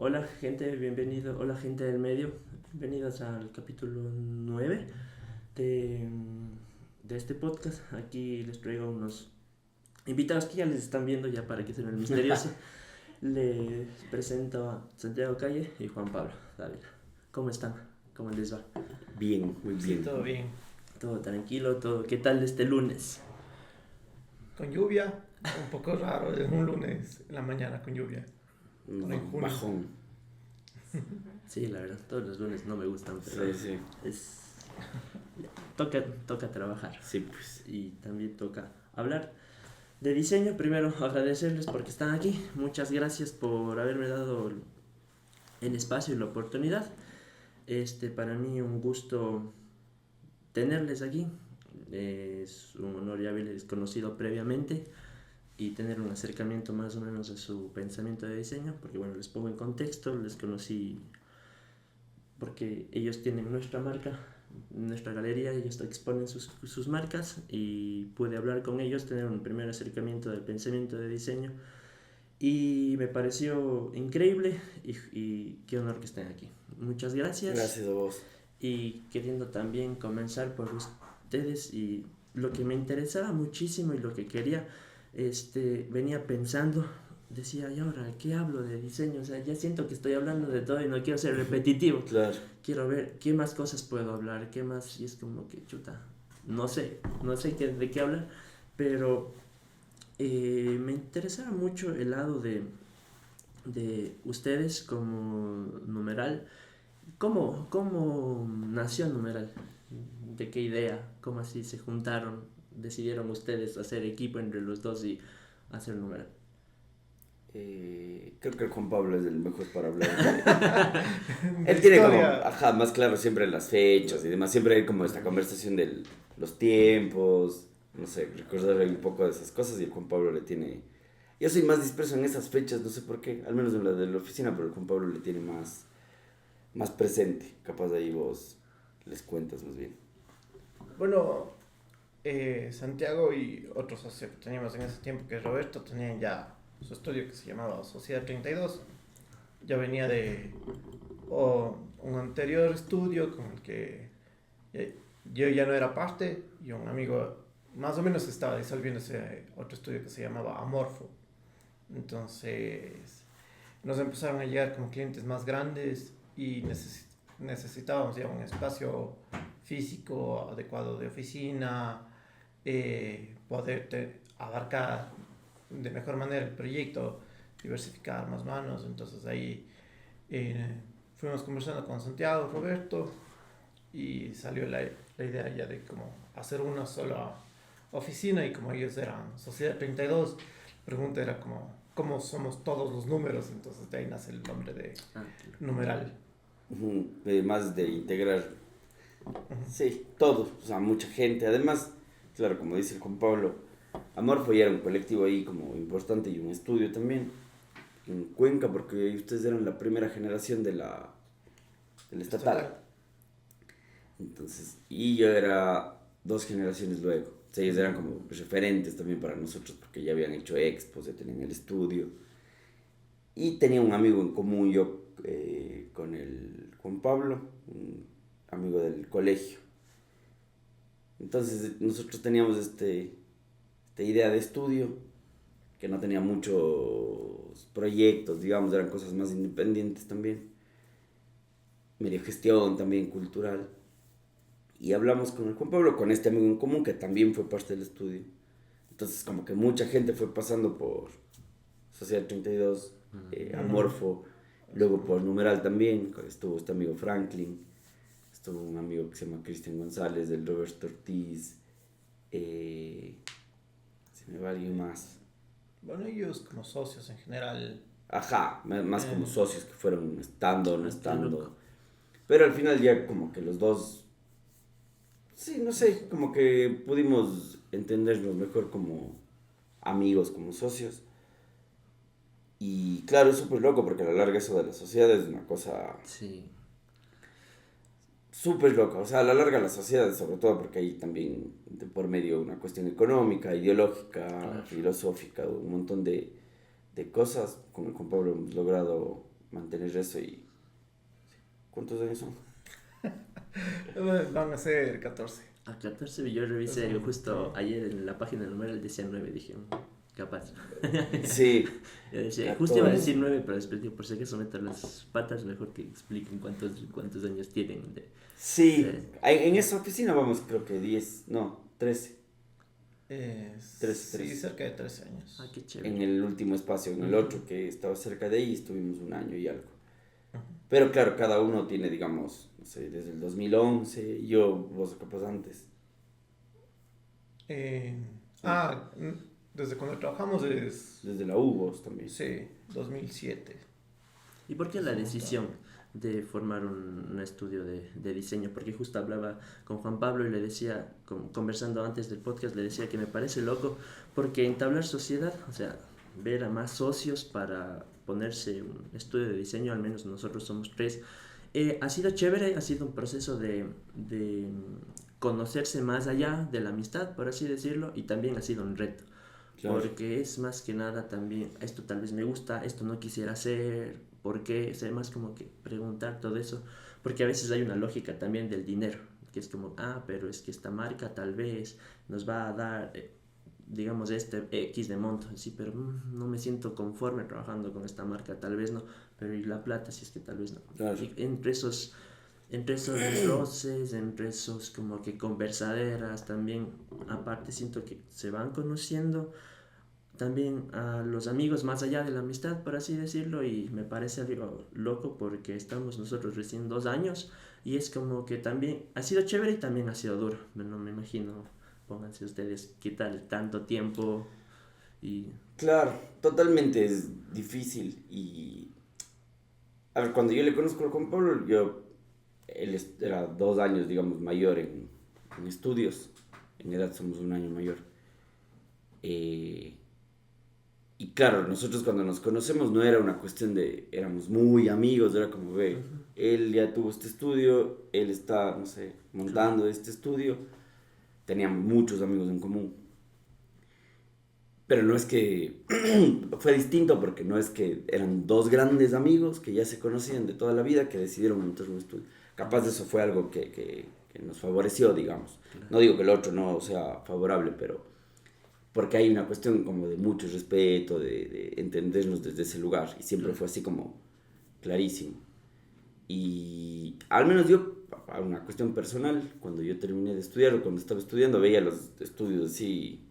Hola gente, bienvenido, hola gente del medio, bienvenidos al capítulo 9 de, de este podcast. Aquí les traigo unos invitados que ya les están viendo ya para que sean el misterioso. Les presento a Santiago Calle y Juan Pablo Dávila. ¿Cómo están? ¿Cómo les va? Bien, muy Sí, bien. todo bien. ¿Todo tranquilo? ¿Todo? ¿Qué tal este lunes? Con lluvia, un poco raro, es un lunes en la mañana con lluvia. Ahora en junio. Bajón. Sí, la verdad, todos los lunes no me gustan, pero Sí, sí. es... toca trabajar Sí, pues. y también toca hablar de diseño. Primero agradecerles porque están aquí. Muchas gracias por haberme dado el espacio y la oportunidad. Para mí un gusto tenerles aquí. Es un honor ya haberles conocido previamente y tener un acercamiento más o menos a su pensamiento de diseño, porque bueno, les pongo en contexto, les conocí porque ellos tienen nuestra marca, nuestra galería, ellos exponen sus marcas y pude hablar con ellos, tener un primer acercamiento del pensamiento de diseño y me pareció increíble y qué honor que estén aquí. Muchas gracias Gracias a vos. y queriendo también comenzar por ustedes y lo que me interesaba muchísimo y lo que quería, venía pensando, decía, ¿y ahora qué hablo de diseño? O sea, ya siento que estoy hablando de todo y no quiero ser repetitivo. Claro. Quiero ver qué más cosas puedo hablar, qué más, y es como que chuta, no sé de qué hablar, pero me interesaba mucho el lado de ustedes como numeral. ¿Cómo nació Numeral? ¿De qué idea? ¿Cómo así se juntaron? ¿Decidieron ustedes hacer equipo entre los dos y hacer Numeral? Creo que el Juan Pablo es el mejor para hablar De Él tiene como, historia. ajá, más claro siempre las fechas y demás. Siempre hay como esta conversación de los tiempos. No sé, recordar un poco de esas cosas y el Juan Pablo le tiene... Yo soy más disperso en esas fechas, no sé por qué. Al menos en la de la oficina, pero el Juan Pablo le tiene más presente. Capaz de ahí vos les cuentas más bien. Bueno, Santiago y otros socios que teníamos en ese tiempo, que Roberto, tenían ya su estudio que se llamaba Sociedad 32. Ya venía de un anterior estudio con el que eh, yo ya no era parte y un amigo más o menos estaba disolviendo ese otro estudio que se llamaba Amorfo. Entonces nos empezaron a llegar como clientes más grandes y necesitábamos ya un espacio físico adecuado de oficina, poder abarcar de mejor manera el proyecto, diversificar más manos. Entonces ahí eh, fuimos conversando con Santiago, Roberto, y salió la idea ya de como hacer una sola oficina, y como ellos eran Sociedad 32, la pregunta era como cómo somos todos los números. Entonces de ahí nace el nombre de Ah, numeral. Más de integrar. Uh-huh. Sí, todo, o sea, mucha gente. Además, claro, como dice el Juan Pablo, Amorfo ya era un colectivo ahí como importante y un estudio también en Cuenca, porque ustedes eran la primera generación del estatal. Estatal. Entonces, y yo era dos generaciones luego. O sea, ellos eran como referentes también para nosotros porque ya habían hecho expos, ya tenían el estudio. Y tenía un amigo en común yo con el Juan Pablo, un amigo del colegio. Entonces nosotros teníamos esta idea de estudio que no tenía muchos proyectos, digamos, eran cosas más independientes también, medio gestión también cultural. Y hablamos con el Juan Pablo, con este amigo en común que también fue parte del estudio. Entonces como que mucha gente fue pasando por Sociedad 32, Uh-huh. Amorfo, luego por Numeral también, estuvo este amigo Franklin, estuvo un amigo que se llama Cristian González, del Roberto Ortiz, eh, se me va alguien más. Bueno, ellos como socios en general. Ajá, más como eh, socios que fueron estando o no qué loco. estando. Pero al final ya como que los dos, sí, no sé, como que pudimos entendernos mejor como amigos, como socios. Y claro, es súper loco porque a la larga eso de la sociedad es una cosa Sí, súper loca. O sea, a la larga la sociedad, sobre todo porque hay también de por medio una cuestión económica, ideológica, claro. filosófica, un montón de cosas. Con el Juan Pablo hemos logrado mantener eso y... ¿Cuántos años son? Van a ser 14. A 14 yo revisé justo ayer en la página numeral decía 9, dije, capaz. Sí. Yo decía, 14. justo iba a decir 9, pero después digo, por si acaso meto las patas, mejor que expliquen cuántos años tienen. Sí, en esa oficina vamos creo que 10, no, 13. 13. Sí, cerca de 13 años. Ah, qué chévere. En el último espacio, en el otro que estaba cerca de ahí, estuvimos un año y algo. Pero claro, cada uno tiene, digamos, no sé, desde el 2011, vos capaz antes. Desde cuando trabajamos es... Desde la U vos también. Sí, 2007. ¿Y por qué la decisión de formar un estudio de diseño? Porque justo hablaba con Juan Pablo y le decía, conversando antes del podcast, le decía que me parece loco porque entablar sociedad, o sea, ver a más socios para ponerse un estudio de diseño, al menos nosotros somos 3, ha sido chévere, ha sido un proceso de conocerse más allá de la amistad, por así decirlo, y también ha sido un reto. Claro. Porque es más que nada también, esto tal vez me gusta, esto no quisiera hacer, ¿por qué? O sea, más como que preguntar todo eso, porque a veces hay una lógica también del dinero, que es como, pero es que esta marca tal vez nos va a dar, digamos, este X de monto, sí, pero no me siento conforme trabajando con esta marca, tal vez no, pero y la plata, si es que tal vez no. Claro. Y entre esos roces, entre esos como que conversaderas también, aparte siento que se van conociendo también a los amigos más allá de la amistad, por así decirlo, y me parece algo loco porque estamos nosotros recién 2 años y es como que también ha sido chévere y también ha sido duro. No me imagino, pónganse ustedes qué tal tanto tiempo y... Claro, totalmente es difícil y... A ver, cuando yo le conozco a Juan Pablo, él era 2 años, digamos, mayor en estudios, en edad somos 1 año mayor. Y claro, nosotros cuando nos conocemos no era una cuestión de, éramos muy amigos, era como, él ya tuvo este estudio, él está, no sé, montando este estudio, teníamos muchos amigos en común. Pero no es que, fue distinto porque no es que eran 2 grandes amigos que ya se conocían de toda la vida que decidieron montar un estudio. Capaz de eso fue algo que nos favoreció, digamos. No digo que el otro no sea favorable, pero... porque hay una cuestión como de mucho respeto, de entendernos desde ese lugar, y siempre fue así como clarísimo. Y al menos yo, a una cuestión personal, cuando yo terminé de estudiar o cuando estaba estudiando, veía los estudios así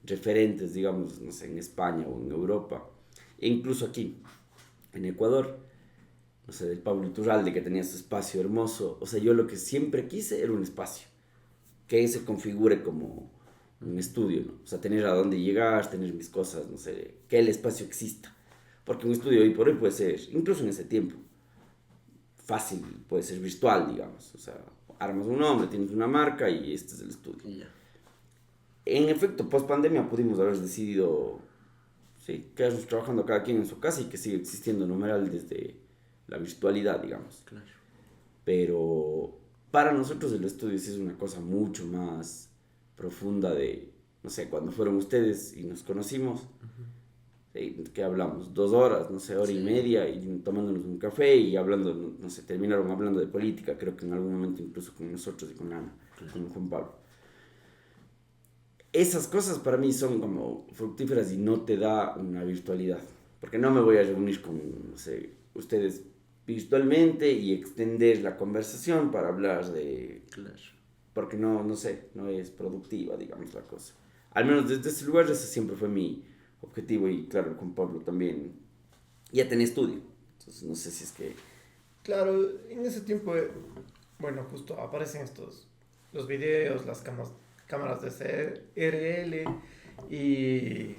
referentes, digamos, no sé, en España o en Europa, e incluso aquí, en Ecuador, no sé, del Pablo Iturralde, que tenía su espacio hermoso. O sea, yo lo que siempre quise era un espacio que se configure como un estudio, ¿no? O sea, tener a dónde llegar, tener mis cosas, no sé, que el espacio exista. Porque un estudio hoy por hoy puede ser, incluso en ese tiempo, fácil, puede ser virtual, digamos. O sea, armas un nombre, tienes una marca y este es el estudio. Yeah. En efecto, post pandemia pudimos haber decidido, sí, quedarnos trabajando cada quien en su casa y que sigue existiendo numeral desde la virtualidad, digamos. Claro. Pero para nosotros el estudio sí es una cosa mucho más profunda de, no sé, cuando fueron ustedes y nos conocimos, que hablamos 2 horas, no sé, hora y media, y tomándonos un café y hablando, no sé, terminaron hablando de política, creo que en algún momento incluso con nosotros y con Ana, con Juan Pablo. Esas cosas para mí son como fructíferas y no te da una virtualidad, porque no me voy a reunir con, no sé, ustedes virtualmente y extender la conversación para hablar de... Claro. Porque no sé, no es productiva, digamos, la cosa. Al menos desde ese lugar ese siempre fue mi objetivo y claro, con Pablo también. Ya tenía estudio, entonces no sé si es que... Claro, en ese tiempo, bueno, justo aparecen los videos, las cámaras de CRL y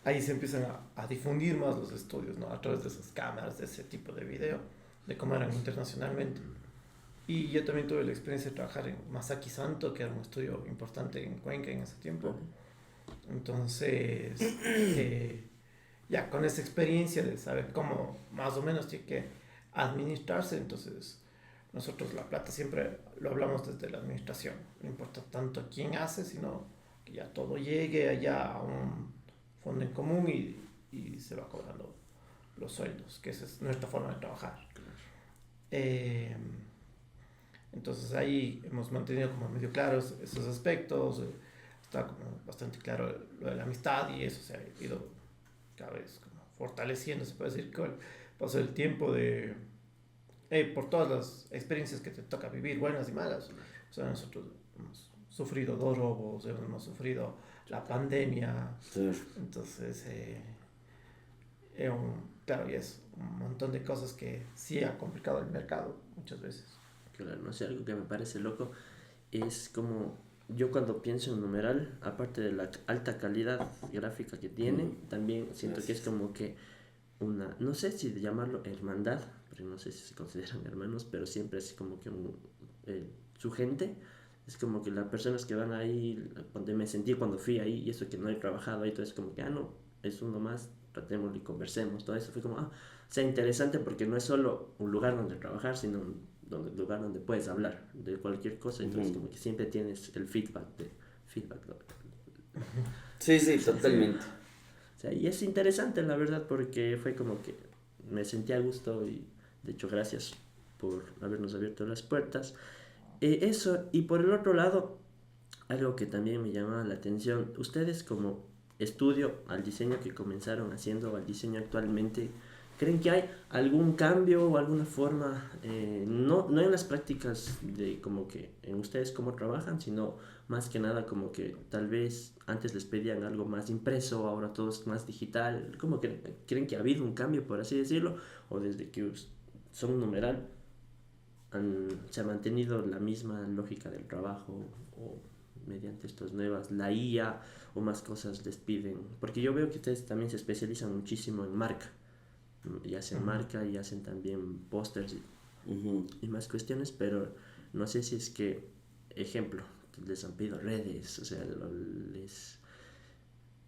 ahí se empiezan a difundir más los estudios, ¿no? A través de esas cámaras, de ese tipo de video, de cómo eran internacionalmente. Y yo también tuve la experiencia de trabajar en Masaki Santo, que era un estudio importante en Cuenca en ese tiempo. Entonces, ya con esa experiencia de saber cómo más o menos tiene que administrarse, entonces nosotros la plata siempre lo hablamos desde la administración. No importa tanto quién hace, sino que ya todo llegue allá a un fondo en común y se va cobrando los sueldos, que esa es nuestra forma de trabajar. Eh, entonces ahí hemos mantenido como medio claros esos aspectos, está como bastante claro lo de la amistad y eso se ha ido cada vez como fortaleciendo, se puede decir, con el paso del tiempo por todas las experiencias que te toca vivir, buenas y malas. O sea, nosotros hemos sufrido 2 robos, hemos sufrido la pandemia, Sí. entonces claro, y es un montón de cosas que sí ha complicado el mercado muchas veces. Claro, no sé, algo que me parece loco es como yo cuando pienso en numeral, aparte de la alta calidad gráfica que tiene, también siento que es como que una, no sé si llamarlo hermandad, porque no sé si se consideran hermanos, pero siempre es como que su gente, es como que las personas que van ahí, cuando me sentí cuando fui ahí, y eso que no he trabajado ahí, todo es como que, no, es uno más, tratémoslo y conversemos, todo eso fue como, o sea, interesante porque no es solo un lugar donde trabajar, sino un lugar donde puedes hablar de cualquier cosa, entonces como que siempre tienes el feedback, ¿no? Sí, sí, totalmente. O sea, y es interesante la verdad porque fue como que me sentí a gusto y de hecho gracias por habernos abierto las puertas. Eso, y por el otro lado, algo que también me llamaba la atención, ustedes como estudio al diseño que comenzaron haciendo o al diseño actualmente, ¿creen que hay algún cambio o alguna forma, no en las prácticas de como que en ustedes cómo trabajan, sino más que nada como que tal vez antes les pedían algo más impreso, ahora todo es más digital? ¿Cómo creen que ha habido un cambio, por así decirlo? ¿O desde que son un numeral se ha mantenido la misma lógica del trabajo o mediante estas nuevas, la IA o más cosas les piden? Porque yo veo que ustedes también se especializan muchísimo en marca y hacen marca y hacen también pósters y más cuestiones, pero no sé si es que, ejemplo, les han pedido redes, o sea,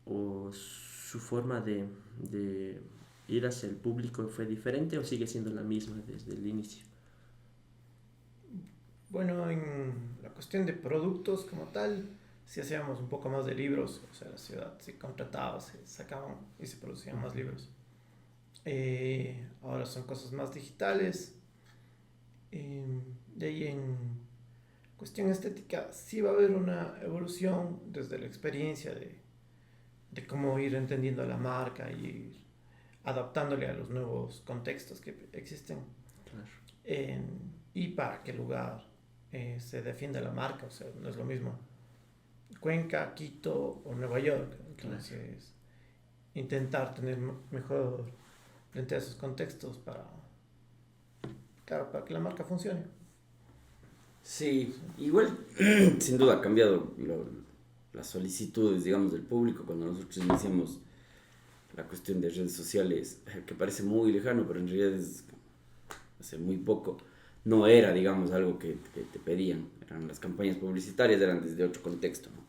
o su forma de ir hacia el público fue diferente o sigue siendo la misma desde el inicio. Bueno, en la cuestión de productos como tal, si hacíamos un poco más de libros, o sea, la ciudad se contrataba, se sacaban y se producían más libros. Ahora son cosas más digitales. De ahí en cuestión estética, sí va a haber una evolución desde la experiencia de cómo ir entendiendo la marca y ir adaptándole a los nuevos contextos que existen. Claro. Y para qué lugar se defiende la marca, o sea, no es lo mismo Cuenca, Quito o Nueva York. Entonces, intentar tener mejor frente a esos contextos para que la marca funcione. Sí, igual sin duda ha cambiado las solicitudes, digamos, del público cuando nosotros iniciamos la cuestión de redes sociales, que parece muy lejano, pero en realidad es hace muy poco. No era, digamos, algo que te pedían, eran las campañas publicitarias, eran desde otro contexto, ¿no?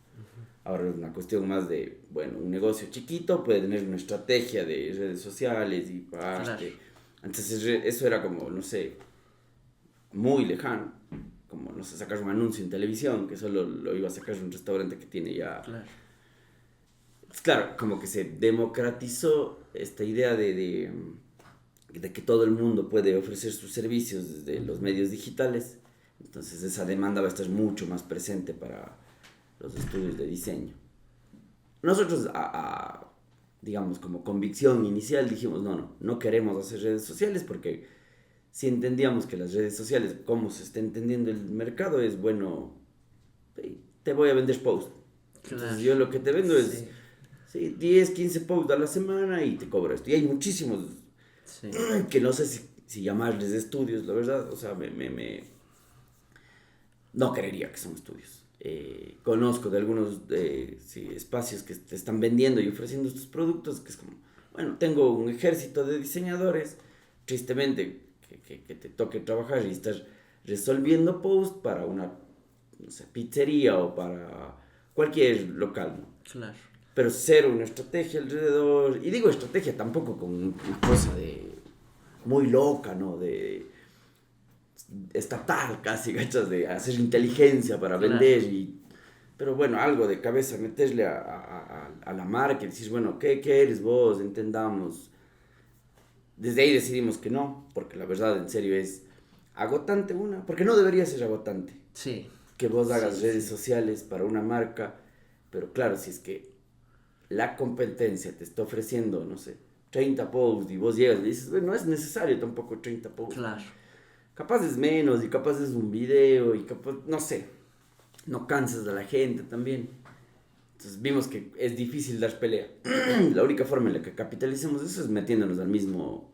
Ahora es una cuestión más de, bueno, un negocio chiquito puede tener una estrategia de redes sociales y parte. Entonces eso era como, no sé, muy lejano. Como, no sé, sacar un anuncio en televisión, que solo lo iba a sacar un restaurante que tiene ya... Claro. Pues claro, como que se democratizó esta idea de que todo el mundo puede ofrecer sus servicios desde los medios digitales. Entonces esa demanda va a estar mucho más presente para los estudios de diseño. Nosotros, digamos, como convicción inicial dijimos, no queremos hacer redes sociales porque si entendíamos que las redes sociales, como se está entendiendo el mercado, es bueno, te voy a vender posts. Claro. Entonces yo lo que te vendo es 10, 15 posts a la semana y te cobro esto. Y hay muchísimos que no sé si llamarles estudios, la verdad, o sea, no creería que son estudios. Conozco de algunos espacios que te están vendiendo y ofreciendo estos productos, que es como, bueno, tengo un ejército de diseñadores, tristemente, que te toque trabajar y estar resolviendo posts para una, no sé, pizzería o para cualquier local, ¿no? Claro. Pero cero una estrategia alrededor, y digo estrategia tampoco con una cosa de muy loca, ¿no? De estatal casi, ¿cachas? De hacer inteligencia para vender pero bueno, algo de cabeza, meterle a la marca y decir, bueno, ¿qué eres vos? Entendamos. desde ahí decidimos que no, porque la verdad, en serio, es agotante porque no debería ser agotante. Sí. Que vos hagas Sí, redes sí. sociales para una marca, pero claro, si es que la competencia te está ofreciendo, no sé, 30 posts y vos llegas y dices, bueno, no es necesario tampoco 30 posts. Claro. Capaz es menos y capaz es un video y capaz, no sé, no cansas a la gente también. Entonces vimos que es difícil dar pelea. La única forma en la que capitalicemos eso es metiéndonos al mismo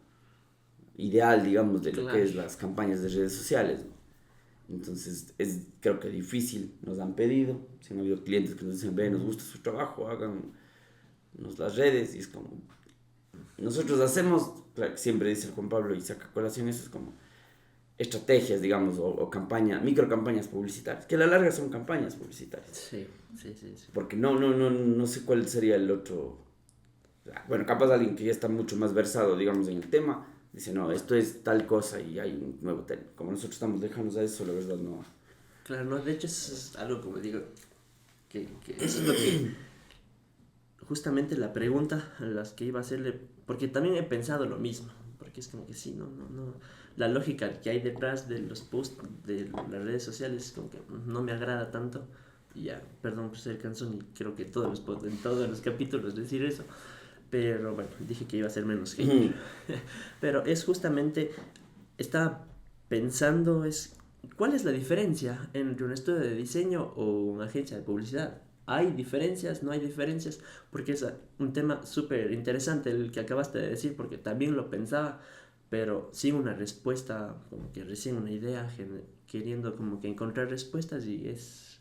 ideal, digamos, de lo que Claro. es las campañas de redes sociales, ¿no? Entonces es creo que difícil, nos han pedido, si han habido clientes que nos dicen, ve, nos gusta su trabajo, háganos las redes, y es como, nosotros hacemos, claro, que siempre dice el Juan Pablo y saca colación, eso es como estrategias, digamos, o campañas, micro campañas publicitarias, que a la larga son campañas publicitarias. Sí, sí, sí, sí. Porque no sé cuál sería el otro. Bueno, capaz alguien que ya está mucho más versado, digamos, en el tema, dice, no, esto es tal cosa y hay un nuevo tema. Como nosotros estamos lejanos a eso, la verdad no. Claro, no, de hecho eso es algo como digo, que eso es lo que, justamente la pregunta a las que iba a hacerle, porque también he pensado lo mismo, porque es como que sí, no, la lógica que hay detrás de los posts de las redes sociales como que no me agrada tanto, y ya, perdón por ser cansón y creo que en todos los capítulos decir eso, pero bueno, dije que iba a ser menos hater, pero es justamente, estaba pensando, ¿cuál es la diferencia entre un estudio de diseño o una agencia de publicidad? ¿Hay diferencias? ¿No hay diferencias? Porque es un tema súper interesante el que acabaste de decir, porque también lo pensaba, pero sin una respuesta, como que recién una idea, queriendo como que encontrar respuestas y es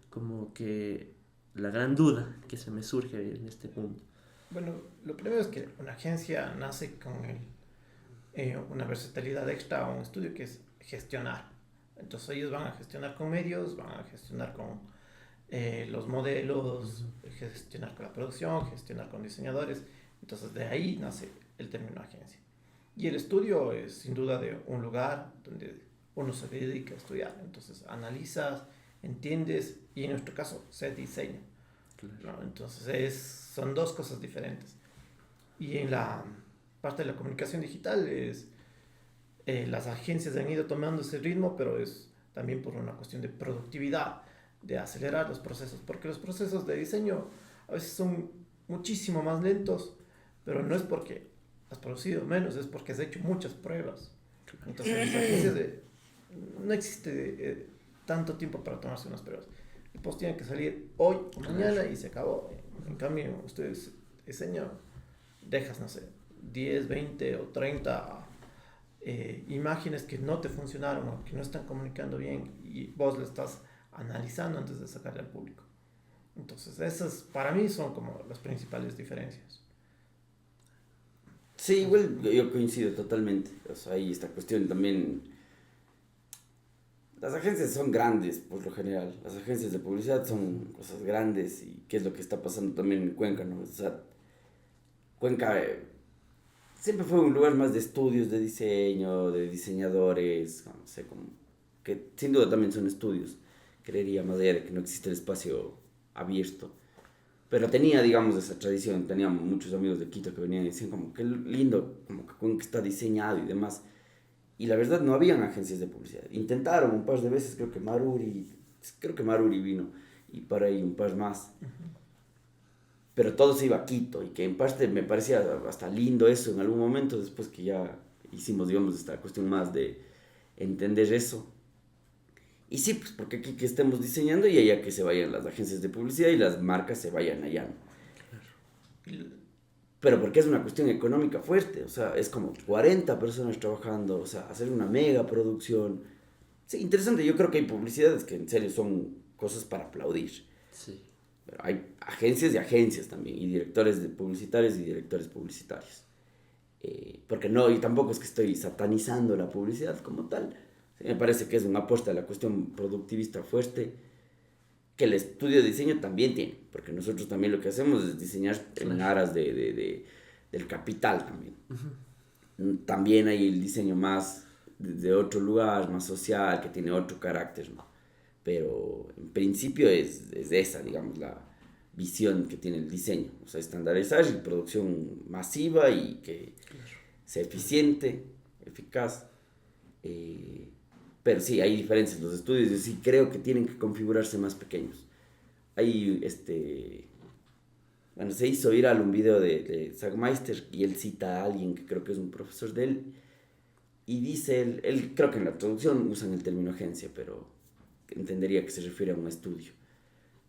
como que la gran duda que se me surge en este punto. Bueno, lo primero es que una agencia nace con una versatilidad extra a un estudio que es gestionar. Entonces ellos van a gestionar con medios, van a gestionar con los modelos, gestionar con la producción, gestionar con diseñadores. Entonces de ahí nace el término agencia. Y el estudio es sin duda de un lugar donde uno se dedica a estudiar. Entonces analizas, entiendes y en nuestro caso se diseña. Claro. ¿No? Entonces son dos cosas diferentes. Y en la parte de la comunicación digital las agencias han ido tomando ese ritmo, pero es también por una cuestión de productividad, de acelerar los procesos, porque los procesos de diseño a veces son muchísimo más lentos, pero no es porque has producido menos, es porque has hecho muchas pruebas. Entonces las agencias no existe tanto tiempo para tomarse unas pruebas. El post tiene que salir hoy o mañana y se acabó. En cambio, ustedes diseñan, dejas, no sé, 10 20 o 30 imágenes que no te funcionaron o que no están comunicando bien y vos lo estás analizando antes de sacarle al público. Entonces, esas para mí son como las principales diferencias. Sí, igual yo coincido totalmente. O sea, hay esta cuestión también. Las agencias son grandes, por lo general. Las agencias de publicidad son cosas grandes y qué es lo que está pasando también en Cuenca, ¿no? O sea, Cuenca siempre fue un lugar más de estudios de diseño, de diseñadores, no sé, como que sin duda también son estudios, creería, más allá de que no existe el espacio abierto. Pero tenía, digamos, esa tradición, tenía muchos amigos de Quito que venían y decían como, qué lindo, como que Cuenca está diseñado y demás. Y la verdad no habían agencias de publicidad. Intentaron un par de veces, creo que Maruri vino y para ahí un par más. Pero todo se iba a Quito y que en parte me parecía hasta lindo eso en algún momento, después que ya hicimos, digamos, esta cuestión más de entender eso. Y sí, pues porque aquí que estemos diseñando y allá que se vayan las agencias de publicidad y las marcas se vayan allá, ¿no? Pero porque es una cuestión económica fuerte, o sea, es como 40 personas trabajando, o sea, hacer una mega producción. Sí, interesante, yo creo que hay publicidades que en serio son cosas para aplaudir. Sí. Pero hay agencias y agencias también, y directores de publicitarios y directores publicitarios. Porque no, y tampoco es que estoy satanizando la publicidad como tal. Sí, me parece que es una apuesta a la cuestión productivista fuerte, que el estudio de diseño también tiene, porque nosotros también lo que hacemos es diseñar en aras del capital también. También hay el diseño más de otro lugar, más social, que tiene otro carácter, ¿no? Pero en principio es esa, digamos, la visión que tiene el diseño, o sea, estandarizar y producción masiva y que sea eficiente, eficaz. Pero sí, hay diferencias. Los estudios yo sí creo que tienen que configurarse más pequeños. Hay, bueno, se hizo viral un video de Sagmeister y él cita a alguien que creo que es un profesor de él y dice, él creo que en la traducción usan el término agencia, pero entendería que se refiere a un estudio.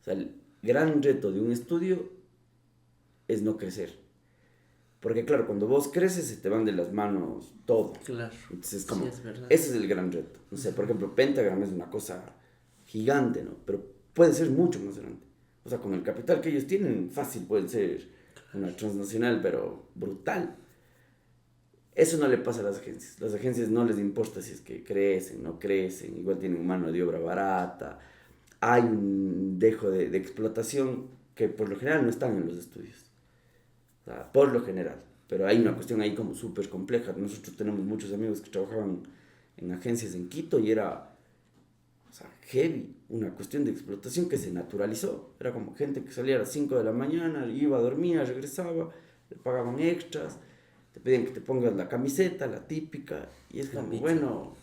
O sea, el gran reto de un estudio es no crecer. Porque claro, cuando vos creces se te van de las manos todo. Claro. Entonces como, Sí, es verdad. ese es el gran reto. No sé, por ejemplo, Pentagram es una cosa gigante, ¿no? Pero puede ser mucho más grande. O sea, con el capital que ellos tienen, fácil pueden ser una transnacional, pero brutal. Eso no le pasa a las agencias. Las agencias no les importa si es que crecen, no crecen, igual tienen mano de obra barata. Hay un dejo de explotación que por lo general no están en los estudios. O sea, por lo general. Pero hay una cuestión ahí como súper compleja. Nosotros tenemos muchos amigos que trabajaban en agencias en Quito y era, o sea, heavy. Una cuestión de explotación que se naturalizó. Era como gente que salía a las 5 de la mañana, iba, dormía, regresaba, le pagaban extras, te pedían que te pongas la camiseta, la típica. Y es como, bueno,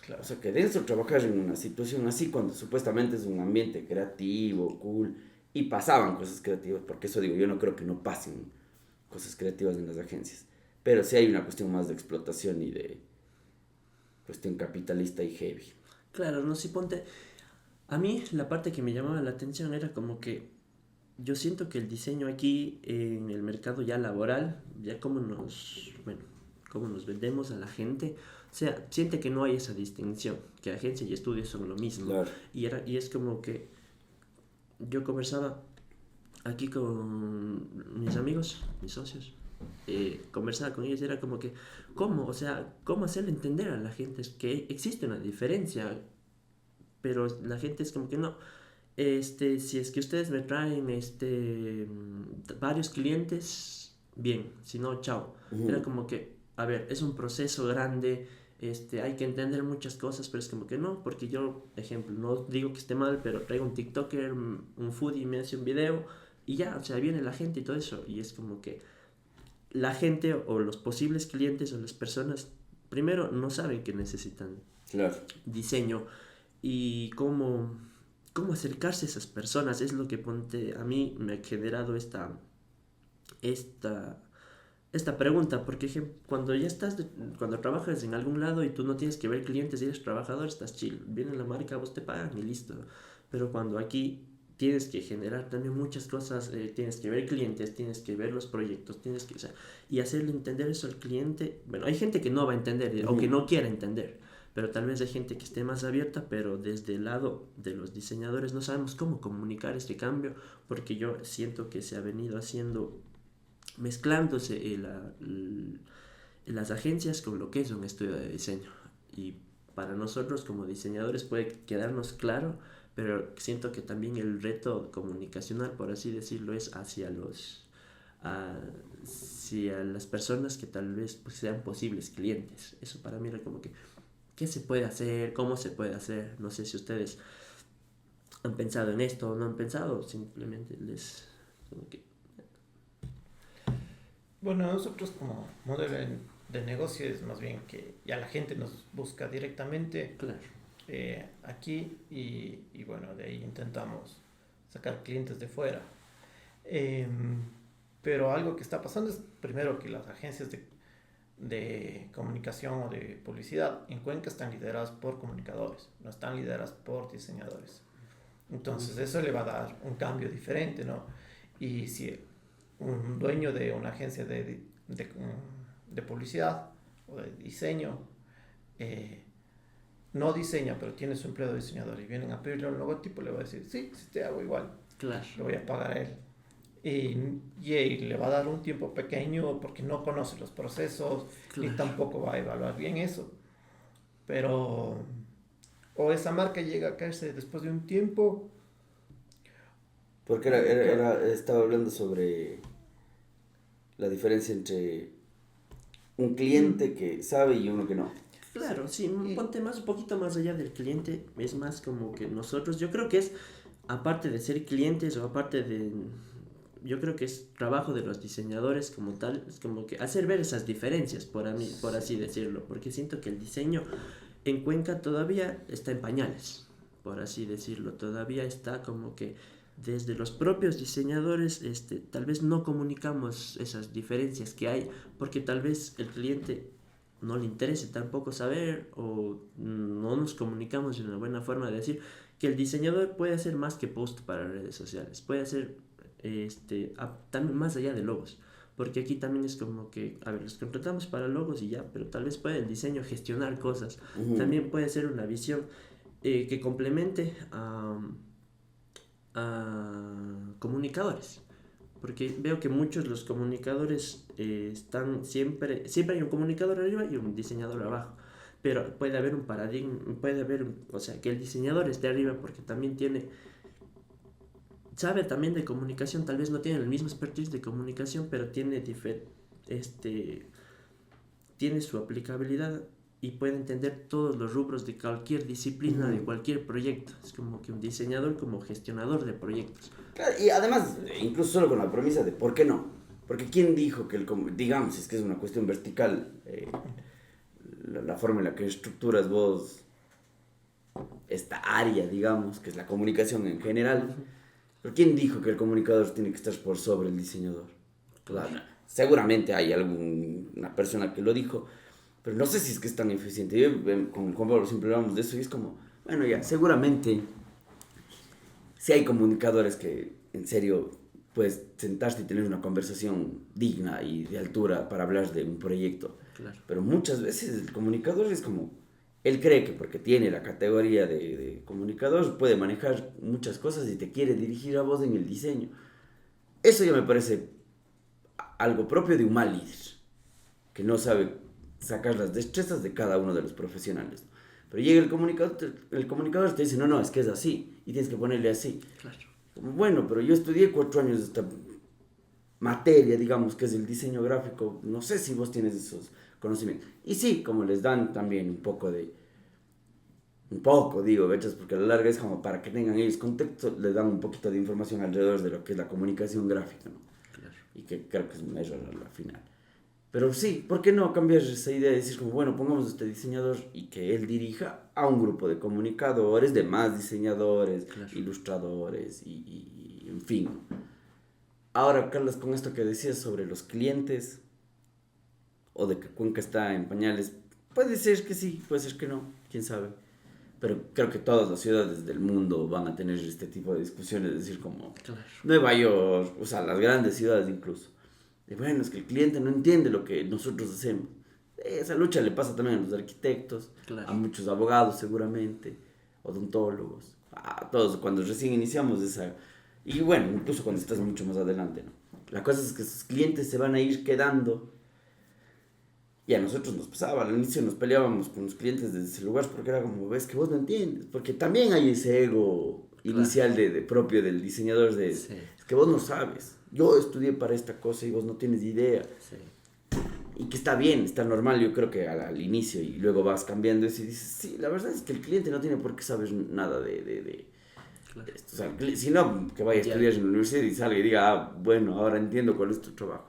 claro, o sea, que denso trabajar en una situación así cuando supuestamente es un ambiente creativo, cool. Y pasaban cosas creativas, porque eso digo, yo no creo que no pasen cosas creativas en las agencias. Pero sí hay una cuestión más de explotación y de cuestión capitalista y heavy. Claro, no, si ponte... A mí la parte que me llamaba la atención era como que yo siento que el diseño aquí en el mercado ya laboral, ya bueno, cómo nos vendemos a la gente, o sea, siente que no hay esa distinción, que agencia y estudio son lo mismo. Claro. Y es como que yo conversaba aquí con mis amigos, mis socios, conversaba con ellos y era como que, ¿cómo? O sea, ¿cómo hacerle entender a la gente que existe una diferencia? Pero la gente es como que no. Si es que ustedes me traen varios clientes, bien, si no, chao. Era como que, a ver, es un proceso grande, hay que entender muchas cosas, pero es como que no, porque yo, ejemplo, no digo que esté mal, pero traigo un TikToker, un foodie y me hace un video y ya, o sea, viene la gente y todo eso, y es como que la gente o los posibles clientes o las personas, primero, no saben que necesitan Claro. diseño y cómo acercarse a esas personas es lo que a mí me ha generado esta pregunta, porque cuando ya cuando trabajas en algún lado y tú no tienes que ver clientes y eres trabajador, estás chill, viene la marca, vos te pagan y listo. Pero cuando aquí tienes que generar también muchas cosas, tienes que ver clientes, tienes que ver los proyectos, o sea, y hacerle entender eso al cliente. Bueno, hay gente que no va a entender o que no quiere entender, pero tal vez hay gente que esté más abierta, pero desde el lado de los diseñadores no sabemos cómo comunicar este cambio, porque yo siento que se ha venido haciendo, mezclándose las agencias con lo que es un estudio de diseño. Y para nosotros como diseñadores puede quedarnos claro, pero siento que también el reto comunicacional, por así decirlo, es hacia las personas que tal vez pues, sean posibles clientes. Eso para mí era como que ¿qué se puede hacer? ¿Cómo se puede hacer? No sé si ustedes han pensado en esto o no han pensado, simplemente como que... Bueno, nosotros como modelo de negocio es más bien que ya la gente nos busca directamente Claro. Aquí y bueno, de ahí intentamos sacar clientes de fuera. Pero algo que está pasando es primero que las agencias de comunicación o de publicidad en Cuenca están lideradas por comunicadores, no están lideradas por diseñadores. Entonces eso le va a dar un cambio diferente, ¿no? Y si un dueño de una agencia de publicidad o de diseño no diseña, pero tiene su empleado diseñador y vienen a pedirle un logotipo, le va a decir, sí, te hago igual, Claro. le voy a pagar a él. Y le va a dar un tiempo pequeño porque no conoce los procesos, Claro. ni tampoco va a evaluar bien eso. Pero o esa marca llega a caerse después de un tiempo. Porque estaba hablando sobre la diferencia entre un cliente que sabe y uno que no. Claro, sí, ponte un poquito más allá del cliente, es más como que nosotros, yo creo que es, aparte de ser clientes o aparte yo creo que es trabajo de los diseñadores como tal, es como que hacer ver esas diferencias, por así decirlo, porque siento que el diseño en Cuenca todavía está en pañales, por así decirlo, todavía está como que desde los propios diseñadores tal vez no comunicamos esas diferencias que hay, porque tal vez el cliente no le interese tampoco saber o no nos comunicamos de una buena forma de decir que el diseñador puede hacer más que post para redes sociales, puede hacer también más allá de logos, porque aquí también es como que, a ver, los contratamos para logos y ya, pero tal vez puede el diseño gestionar cosas, también puede ser una visión que complemente a comunicadores, porque veo que muchos los comunicadores están siempre hay un comunicador arriba y un diseñador abajo, pero puede haber un paradigma, o sea, que el diseñador esté arriba porque también sabe también de comunicación, tal vez no tiene el mismo expertise de comunicación, pero tiene su aplicabilidad y puede entender todos los rubros de cualquier disciplina, de cualquier proyecto. Es como que un diseñador como gestionador de proyectos. Claro, y además, incluso solo con la premisa de ¿por qué no? Porque ¿quién dijo que digamos, es que es una cuestión vertical, la forma en la que estructuras vos esta área, digamos, que es la comunicación en general, pero ¿quién dijo que el comunicador tiene que estar por sobre el diseñador? Claro. Seguramente hay alguna persona que lo dijo, pero no sé si es que es tan eficiente. Yo con Juan Pablo siempre hablamos de eso y es como, bueno, ya, seguramente si hay comunicadores que en serio puedes sentarte y tener una conversación digna y de altura para hablar de un proyecto. Claro. Pero muchas veces el comunicador es como, él cree que porque tiene la categoría de comunicador puede manejar muchas cosas y te quiere dirigir a vos en el diseño. Eso ya me parece algo propio de un mal líder, que no sabe sacar las destrezas de cada uno de los profesionales. Pero llega el comunicador te dice, no, es que es así, y tienes que ponerle así. Claro. Como, bueno, pero yo estudié 4 años de esta materia, digamos, que es el diseño gráfico, no sé si vos tienes esos conocimientos. Y sí, como les dan también un poco, digo, ¿vechas? Porque a la larga es como para que tengan ellos contexto, les dan un poquito de información alrededor de lo que es la comunicación gráfica, ¿no? Claro. Y que creo que es un error al final. Pero sí, ¿por qué no cambiar esa idea de decir como, bueno, pongamos a este diseñador y que él dirija a un grupo de comunicadores, de más diseñadores, claro, ilustradores y en fin. Ahora, Carlos, con esto que decías sobre los clientes o de que Cuenca está en pañales, puede ser que sí, puede ser que no, quién sabe. Pero creo que todas las ciudades del mundo van a tener este tipo de discusiones, es decir, como claro, Nueva York, o sea, las grandes ciudades incluso. Y bueno, es que el cliente no entiende lo que nosotros hacemos. Esa lucha le pasa también a los arquitectos, claro, a muchos abogados seguramente, odontólogos, a todos cuando recién iniciamos esa... Y bueno, incluso cuando estás mucho más adelante, ¿no? La cosa es que esos clientes se van a ir quedando. Y a nosotros nos pasaba, al inicio nos peleábamos con los clientes desde ese lugar porque era como, ves que vos no entiendes, porque también hay ese ego inicial propio del diseñador de, sí, es que vos no sabes, yo estudié para esta cosa y vos no tienes idea. Sí. Y que está bien, está normal, yo creo que al inicio y luego vas cambiando eso y dices, sí, la verdad es que el cliente no tiene por qué saber nada de claro, esto. O sea, si no, que vaya a estudiar en la universidad y salga y diga, bueno, ahora entiendo cuál es tu trabajo.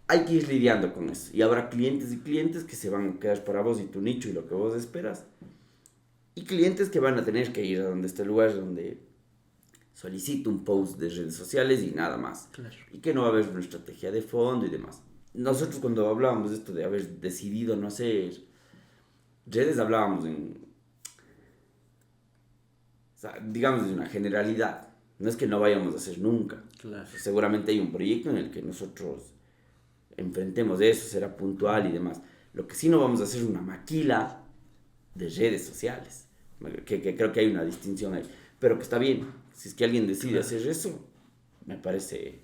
Hay que ir lidiando con eso. Y habrá clientes y clientes que se van a quedar para vos y tu nicho y lo que vos esperas. Y clientes que van a tener que ir a donde este lugar donde solicito un post de redes sociales y nada más. Claro. Y que no va a haber una estrategia de fondo y demás. Nosotros cuando hablábamos de esto de haber decidido no hacer redes, hablábamos digamos de una generalidad. No es que no vayamos a hacer nunca. Claro. Seguramente hay un proyecto en el que nosotros enfrentemos eso, será puntual y demás. Lo que sí no vamos a hacer es una maquila de redes sociales, que creo que hay una distinción ahí, pero que está bien, si es que alguien decide claro, hacer eso, me parece,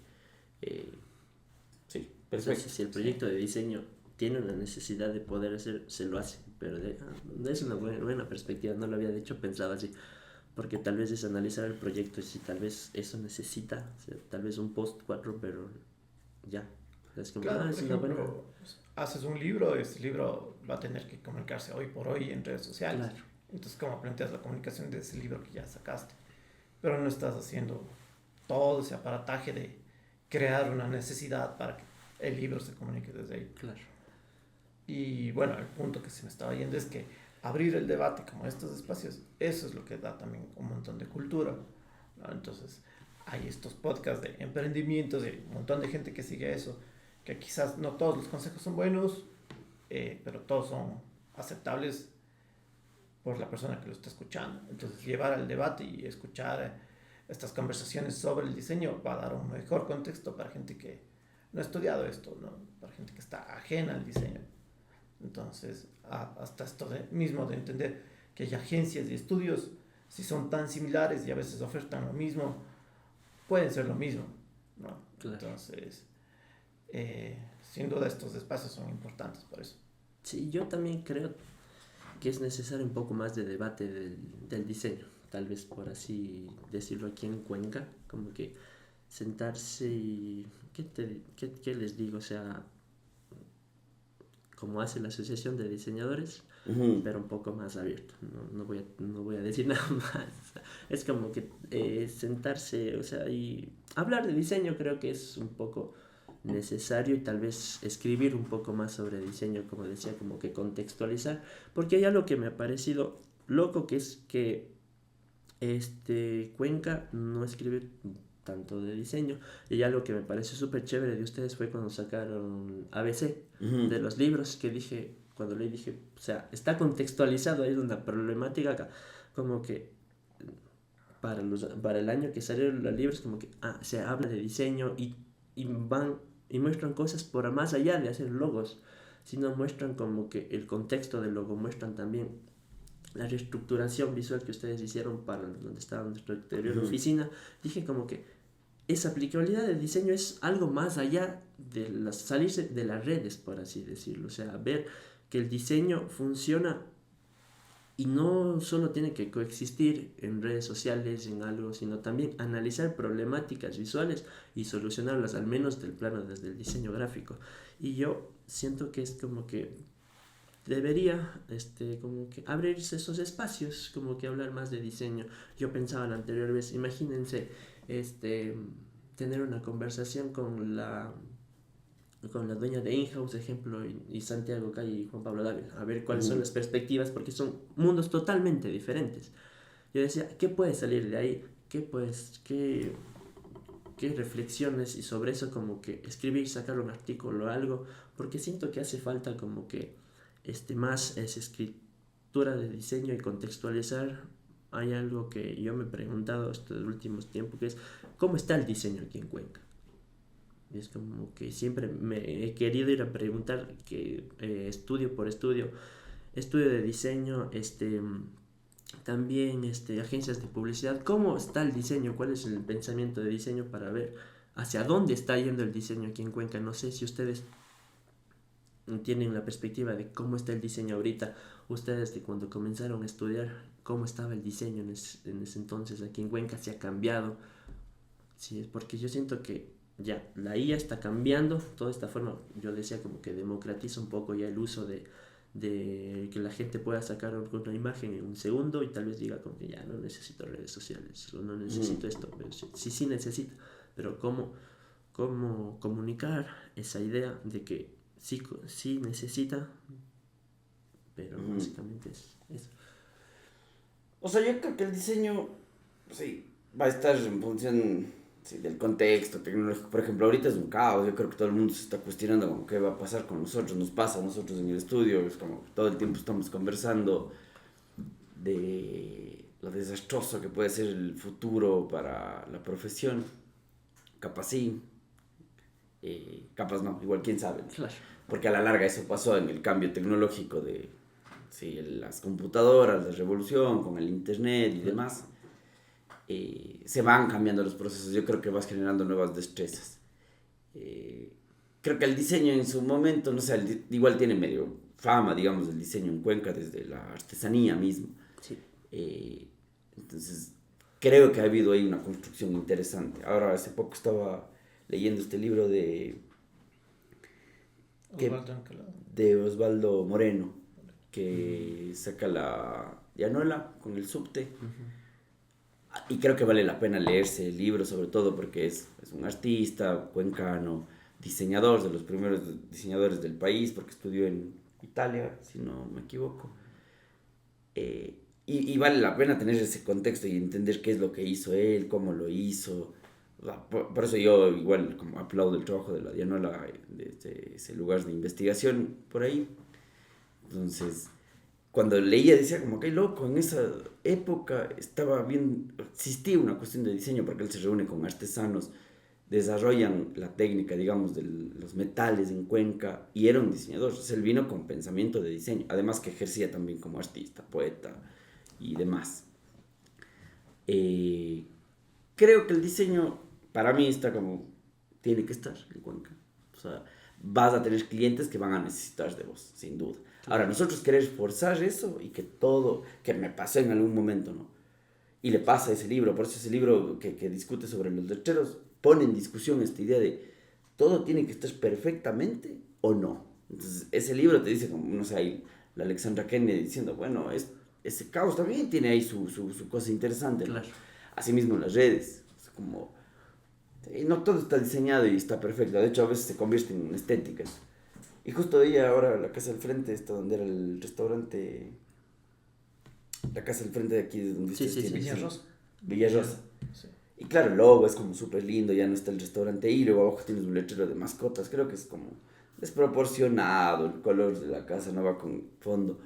sí, perfecto. Entonces, si el proyecto de diseño tiene una necesidad de poder hacer, se lo hace, pero es una buena perspectiva, no lo había pensado así, porque tal vez es analizar el proyecto y si tal vez eso necesita, o sea, tal vez un post 4, pero ya. Es como, claro, por ejemplo, haces un libro, ese libro va a tener que comunicarse hoy por hoy en redes sociales. Claro. Entonces, ¿cómo planteas la comunicación de ese libro que ya sacaste? Pero no estás haciendo todo ese aparataje de crear una necesidad para que el libro se comunique desde ahí. Claro. Y bueno, el punto que se me estaba yendo es que abrir el debate como estos espacios, eso es lo que da también un montón de cultura, ¿no? Entonces, hay estos podcasts de emprendimientos y un montón de gente que sigue eso, que quizás no todos los consejos son buenos, pero todos son aceptables por la persona que lo está escuchando. Entonces, llevar al debate y escuchar estas conversaciones sobre el diseño va a dar un mejor contexto para gente que no ha estudiado esto, ¿no? Para gente que está ajena al diseño. Entonces, hasta esto mismo de entender que hay agencias y estudios, si son tan similares y a veces ofertan lo mismo, pueden ser lo mismo, ¿no? Claro. Entonces, sin duda estos espacios son importantes por eso. Sí, yo también creo que es necesario un poco más de debate del diseño, tal vez por así decirlo aquí en Cuenca, como que sentarse y... ¿Qué les digo? O sea, como hace la Asociación de Diseñadores, pero un poco más abierto. No voy a decir nada más. Es como que sentarse, o sea, y hablar de diseño creo que es un poco necesario, y tal vez escribir un poco más sobre diseño, como decía, como que contextualizar, porque hay algo que me ha parecido loco, que es que Cuenca no escribe tanto de diseño, y algo que me pareció súper chévere de ustedes fue cuando sacaron ABC de los libros, que dije, cuando leí dije, o sea, está contextualizado, hay una problemática acá, como que para el año que salieron los libros, como que se habla de diseño y muestran cosas por más allá de hacer logos, sino muestran como que el contexto del logo, muestran también la reestructuración visual que ustedes hicieron para donde estaba nuestra anterior oficina. Dije como que esa aplicabilidad del diseño es algo más allá de salirse de las redes, por así decirlo. O sea, ver que el diseño funciona y no solo tiene que coexistir en redes sociales, en algo, sino también analizar problemáticas visuales y solucionarlas, al menos del plano desde el diseño gráfico. Y yo siento que es como que debería como que abrirse esos espacios, como que hablar más de diseño. Yo pensaba la anterior vez, imagínense tener una conversación con la dueña de InHouse, ejemplo, y Santiago Calle y Juan Pablo Dávila, a ver cuáles son las perspectivas, porque son mundos totalmente diferentes. Yo decía, ¿qué puede salir de ahí? ¿Qué reflexiones? Y sobre eso como que escribir, sacar un artículo o algo, porque siento que hace falta como que más es escritura de diseño y contextualizar. Hay algo que yo me he preguntado estos últimos tiempos, que es ¿cómo está el diseño aquí en Cuenca? Y es como que siempre me he querido ir a preguntar, que estudio por estudio de diseño, también agencias de publicidad, ¿cómo está el diseño? ¿Cuál es el pensamiento de diseño para ver hacia dónde está yendo el diseño aquí en Cuenca? No sé si ustedes tienen la perspectiva de cómo está el diseño ahorita, ustedes de cuando comenzaron a estudiar, cómo estaba el diseño en ese entonces aquí en Cuenca, si ha cambiado. Sí, porque yo siento que ya la IA está cambiando toda esta forma. Yo decía como que democratiza un poco ya el uso de que la gente pueda sacar una imagen en un segundo y tal vez diga como que ya no necesito redes sociales o no necesito esto, pero sí necesito, pero cómo comunicar esa idea de que sí necesita, pero básicamente es eso. O sea, yo creo que el diseño sí va a estar en función del contexto tecnológico. Por ejemplo, ahorita es un caos. Yo creo que todo el mundo se está cuestionando como qué va a pasar con nosotros. Nos pasa a nosotros en el estudio. Es como que todo el tiempo estamos conversando de lo desastroso que puede ser el futuro para la profesión. Capaz sí, capaz no, igual quién sabe. Claro. Porque a la larga eso pasó en el cambio tecnológico de las computadoras, la revolución con el internet y demás. Se van cambiando los procesos. Yo creo que vas generando nuevas destrezas. Creo que el diseño en su momento, no sé, igual tiene medio fama, digamos, el diseño en Cuenca desde la artesanía mismo. Sí. Entonces, creo que ha habido ahí una construcción interesante. Ahora, hace poco estaba leyendo este libro de Osvaldo Moreno, que saca la Llanola con el subte. Y creo que vale la pena leerse el libro, sobre todo porque es un artista cuencano, diseñador, de los primeros diseñadores del país, porque estudió en Italia, si no me equivoco. Y vale la pena tener ese contexto y entender qué es lo que hizo él, cómo lo hizo. O sea, por eso yo igual como aplaudo el trabajo de la Dianola, de ese lugar de investigación por ahí. Entonces, cuando leía decía como que loco, en esa época estaba bien, existía una cuestión de diseño porque él se reúne con artesanos, desarrollan la técnica, digamos, de los metales en Cuenca y era un diseñador. O sea, él vino con pensamiento de diseño, además que ejercía también como artista, poeta y demás. Creo que el diseño para mí está como, tiene que estar en Cuenca. O sea, vas a tener clientes que van a necesitar de vos, sin duda. Ahora, nosotros querer forzar eso y que todo, que me pasó en algún momento, ¿no? Y le pasa a ese libro, por eso ese libro que discute sobre los lecheros pone en discusión esta idea de todo tiene que estar perfectamente o no. Entonces, ese libro te dice, como, no sé, ahí la Alexandra Kennedy diciendo, bueno, ese caos también tiene ahí su cosa interesante, ¿no? Claro. Asimismo las redes, o sea, como, no todo está diseñado y está perfecto, de hecho a veces se convierten en estéticas. Y justo veía ahora la casa del frente, esta donde era el restaurante, la casa del frente de aquí, donde Sí, sí, sí. Villarrosa. Villarrosa. Sí. Y claro, el logo es como súper lindo, ya no está el restaurante ahí, luego abajo tienes un letrero de mascotas, creo que es como desproporcionado, el color de la casa no va con fondo.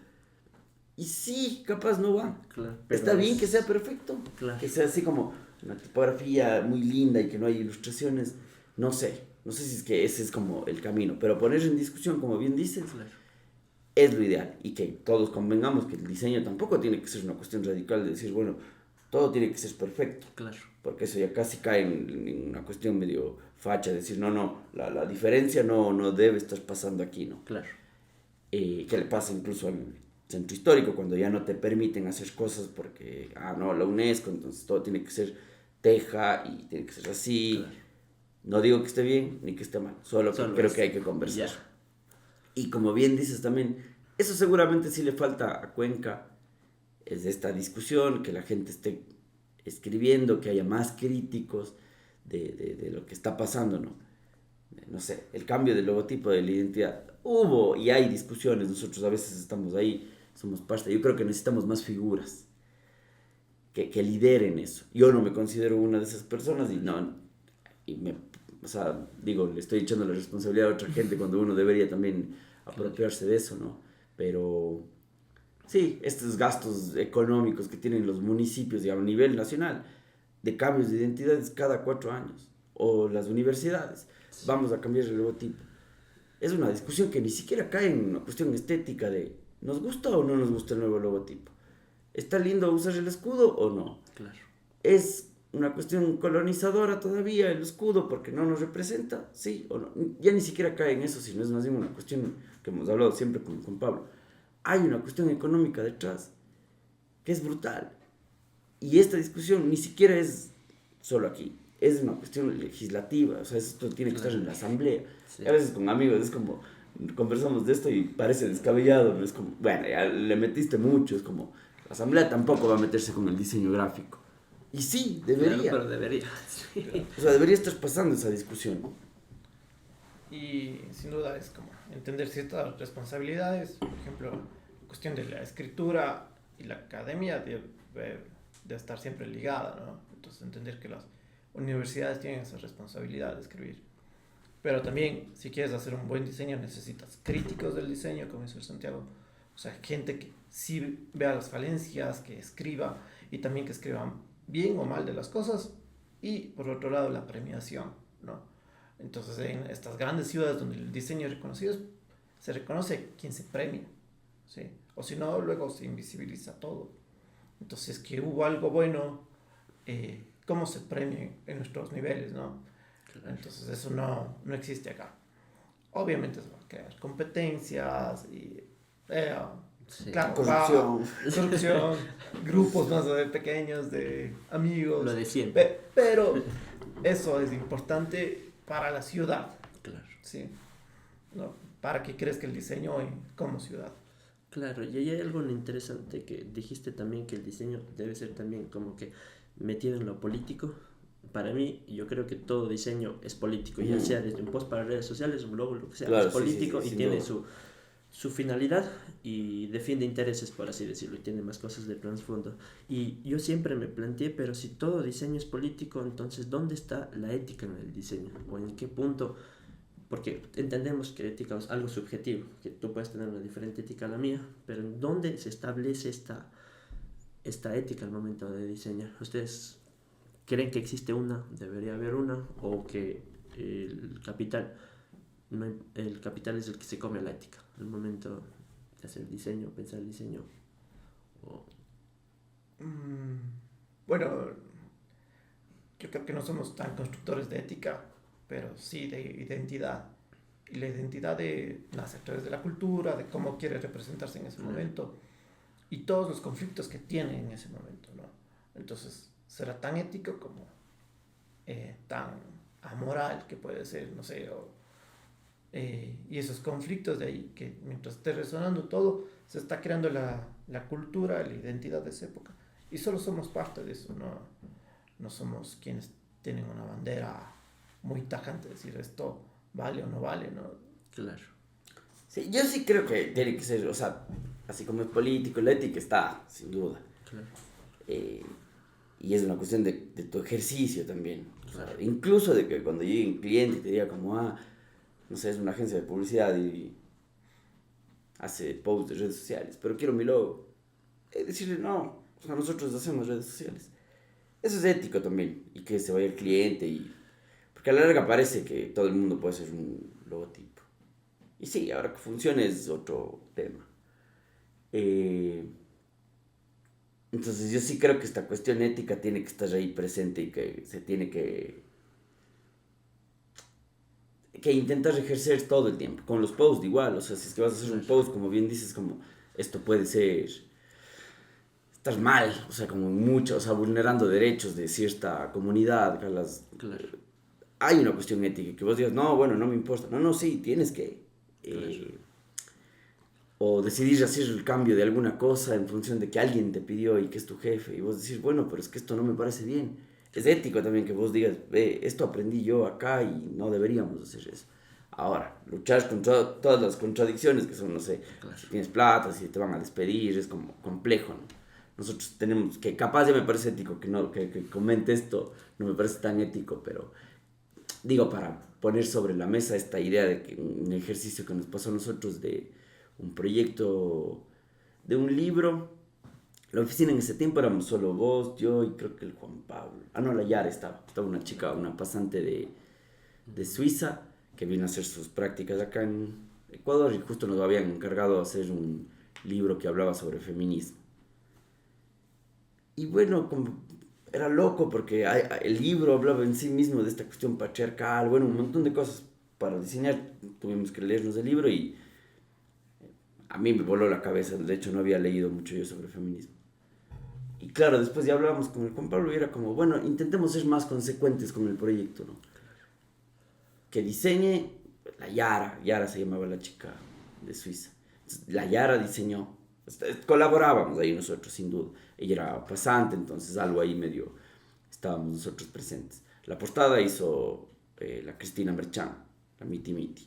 Y sí, capaz no va. Claro, Está bien que sea perfecto, claro. que sea así como una tipografía muy linda y que no hay ilustraciones, no sé si es que ese es como el camino, pero poner en discusión, como bien dices, Claro. es lo ideal y que todos convengamos que el diseño tampoco tiene que ser una cuestión radical de decir, bueno, todo tiene que ser perfecto. Claro. Porque eso ya casi cae en una cuestión medio facha, decir, no, la diferencia no debe estar pasando aquí, ¿no? Claro. Que le pasa incluso al centro histórico, cuando ya no te permiten hacer cosas porque, no, la UNESCO, entonces todo tiene que ser teja y tiene que ser así. Claro. No digo que esté bien ni que esté mal, solo creo que hay que conversar. Ya. Y como bien dices también, eso seguramente sí le falta a Cuenca, es de esta discusión, que la gente esté escribiendo, que haya más críticos de lo que está pasando, ¿no? No sé, el cambio del logotipo de la identidad. Hubo y hay discusiones, nosotros a veces estamos ahí, somos parte. Yo creo que necesitamos más figuras que lideren eso. Yo no me considero una de esas personas o sea, digo, le estoy echando la responsabilidad a otra gente cuando uno debería también apropiarse de eso, ¿no? Pero sí, estos gastos económicos que tienen los municipios y a nivel nacional de cambios de identidades cada 4 años, o las universidades, vamos a cambiar el logotipo. Es una discusión que ni siquiera cae en una cuestión estética de ¿nos gusta o no nos gusta el nuevo logotipo? ¿Está lindo usar el escudo o no? Claro. ¿Es una cuestión colonizadora todavía el escudo porque no nos representa? Sí o no. Ya ni siquiera cae en eso, sino es más bien una cuestión que hemos hablado siempre con Pablo. Hay una cuestión económica detrás que es brutal. Y esta discusión ni siquiera es solo aquí, es una cuestión legislativa, o sea, esto tiene que estar en la asamblea. Sí. A veces con amigos es como, conversamos de esto y parece descabellado, pero es como, bueno, ya le metiste mucho, es como, la asamblea tampoco va a meterse con el diseño gráfico. Y sí, debería. Claro, pero debería. Sí. O sea, debería estar pasando esa discusión. Y sin duda es como entender ciertas responsabilidades, por ejemplo, la cuestión de la escritura y la academia debe estar siempre ligada, ¿no? Entonces entender que las universidades tienen esa responsabilidad de escribir. Pero también, si quieres hacer un buen diseño, necesitas críticos del diseño, como dice Santiago. O sea, gente que sí vea las falencias, que escriba, y también que escriba bien o mal de las cosas. Y, por otro lado, la premiación, ¿no? Entonces, en estas grandes ciudades donde el diseño es reconocido, se reconoce quién se premia, ¿sí? O si no, luego se invisibiliza todo. Entonces, que hubo algo bueno, ¿cómo se premia en nuestros niveles, no? Claro. Entonces, eso no existe acá. Obviamente se van a crear competencias y, sí. claro, corrupción, grupos más pequeños de amigos. Lo de siempre. Pero eso es importante para la ciudad. Claro. ¿Sí? ¿No? Para que crezca el diseño como ciudad. Claro, y hay algo interesante que dijiste también, que el diseño debe ser también como que metido en lo político. Para mí, yo creo que todo diseño es político, ya sea desde un post para redes sociales, un blog, lo que sea, Claro, es político y sin tiene duda. su finalidad y defiende intereses, por así decirlo, y tiene más cosas de trasfondo. Y yo siempre me planteé, pero si todo diseño es político, entonces ¿dónde está la ética en el diseño? ¿O en qué punto? Porque entendemos que ética es algo subjetivo, que tú puedes tener una diferente ética a la mía, pero ¿en dónde se establece esta ética al momento de diseñar? ¿Ustedes creen que existe una, debería haber una, o que el capital, no, el capital es el que se come la ética al momento de hacer diseño, pensar diseño? O... Bueno, yo creo que no somos tan constructores de ética, pero sí de identidad. Y la identidad nace a través de la cultura, de cómo quiere representarse en ese momento y todos los conflictos que tiene en ese momento, ¿no? Entonces, será tan ético como tan amoral que puede ser, no sé, y esos conflictos de ahí, que mientras esté resonando todo, se está creando la cultura, la identidad de esa época. Y solo somos parte de eso, ¿no? No somos quienes tienen una bandera muy tajante, decir esto vale o no vale, ¿no? Claro. Sí, yo sí creo que tiene que ser, o sea, así como es político, la ética está, sin duda. Claro. Y es una cuestión de tu ejercicio también. O sea, Claro. incluso de que cuando llegue un cliente y te diga como, no sé, es una agencia de publicidad y hace posts de redes sociales, pero quiero mi logo. Decirle, no, o sea, nosotros hacemos redes sociales. Eso es ético también, y que se vaya el cliente, porque a la larga parece que todo el mundo puede ser un logotipo. Y sí, ahora que funcione es otro tema. Entonces yo sí creo que esta cuestión ética tiene que estar ahí presente y que se tiene que intentar ejercer todo el tiempo. Con los posts igual, o sea, si es que vas a hacer un post, como bien dices, como esto puede ser estar mal, o sea, como mucho, o sea, vulnerando derechos de cierta comunidad, que Claro. hay una cuestión ética, que vos digas, no, bueno, no me importa, no, sí, tienes que, Claro. o decidir hacer el cambio de alguna cosa en función de que alguien te pidió y que es tu jefe, y vos decís, bueno, pero es que esto no me parece bien. Es ético también que vos digas, esto aprendí yo acá y no deberíamos hacer eso. Ahora, luchar contra todas las contradicciones que son, no sé, Claro. si tienes plata, si te van a despedir, es como complejo, ¿no? Nosotros tenemos que, capaz ya me parece ético que, no, que comente esto, no me parece tan ético, pero digo, para poner sobre la mesa esta idea de que un ejercicio que nos pasó a nosotros de un proyecto de un libro. La oficina en ese tiempo éramos solo vos, yo y creo que el Juan Pablo. No, la Yara estaba una chica, una pasante de Suiza que vino a hacer sus prácticas acá en Ecuador y justo nos habían encargado de hacer un libro que hablaba sobre feminismo. Y bueno, como era loco porque el libro hablaba en sí mismo de esta cuestión patriarcal, bueno, un montón de cosas para diseñar. Tuvimos que leernos el libro y a mí me voló la cabeza, de hecho no había leído mucho yo sobre feminismo. Y claro, después ya hablábamos con el Juan Pablo y era como, bueno, intentemos ser más consecuentes con el proyecto, ¿no? Que diseñe la Yara se llamaba la chica de Suiza. Entonces, la Yara diseñó, colaborábamos ahí nosotros, sin duda. Ella era pasante, entonces algo ahí medio estábamos nosotros presentes. La portada hizo la Cristina Merchán, la Miti Miti.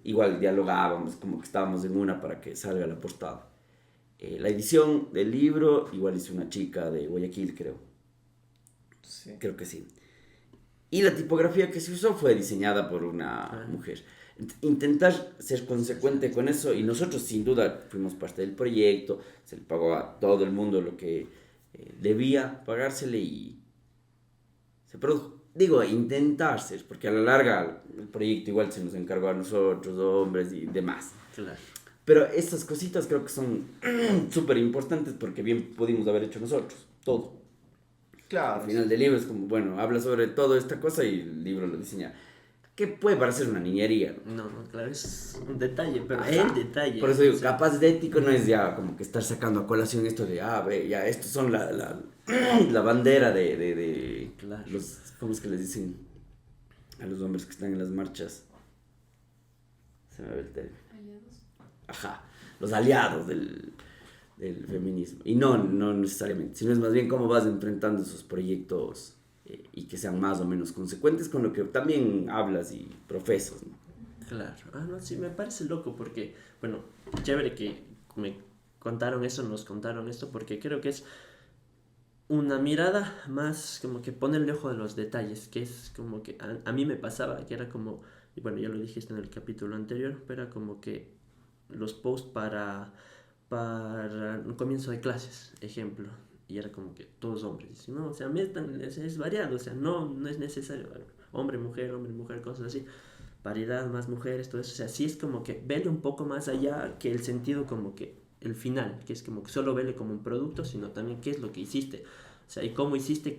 Igual dialogábamos, como que estábamos en una para que salga la portada. La edición del libro igual hizo una chica de Guayaquil, creo. Sí. Creo que sí. Y la tipografía que se usó fue diseñada por una mujer. Intentar ser consecuente con eso, y nosotros sin duda fuimos parte del proyecto, se le pagó a todo el mundo lo que debía pagársele y se produjo. Digo, intentar ser, porque a la larga el proyecto igual se nos encargó a nosotros, hombres y demás. Claro. Pero estas cositas creo que son súper importantes porque bien pudimos haber hecho nosotros, todo. Al Claro, final del libro es como, bueno, habla sobre toda esta cosa y el libro lo diseña. Que puede parecer una niñería, ¿no? No, claro, es un detalle, pero Ajá. el detalle. Por eso digo, o sea, capaz de ético no es ya como que estar sacando a colación esto de, ve, ya, estos son la bandera de Claro. los, ¿cómo es que les dicen a los hombres que están en las marchas? Se me ve el término. Aliados. Ajá, los aliados del del feminismo. Y no necesariamente, sino es más bien cómo vas enfrentando esos proyectos y que sean más o menos consecuentes con lo que también hablas y profesas, ¿no? Claro. No, sí, me parece loco porque, bueno, chévere que me contaron eso, nos contaron esto, porque creo que es una mirada más como que pone el ojo de los detalles, que es como que a mí me pasaba, que era como, y bueno, ya lo dijiste en el capítulo anterior, pero era como que los posts para un comienzo de clases, ejemplo, y era como que todos hombres, ¿no? O sea, es variado, o sea, no es necesario hombre, mujer, cosas así, paridad, más mujeres, todo eso, o sea, sí es como que vele un poco más allá que el sentido como que el final, que es como que solo vele como un producto, sino también qué es lo que hiciste, o sea, y cómo hiciste el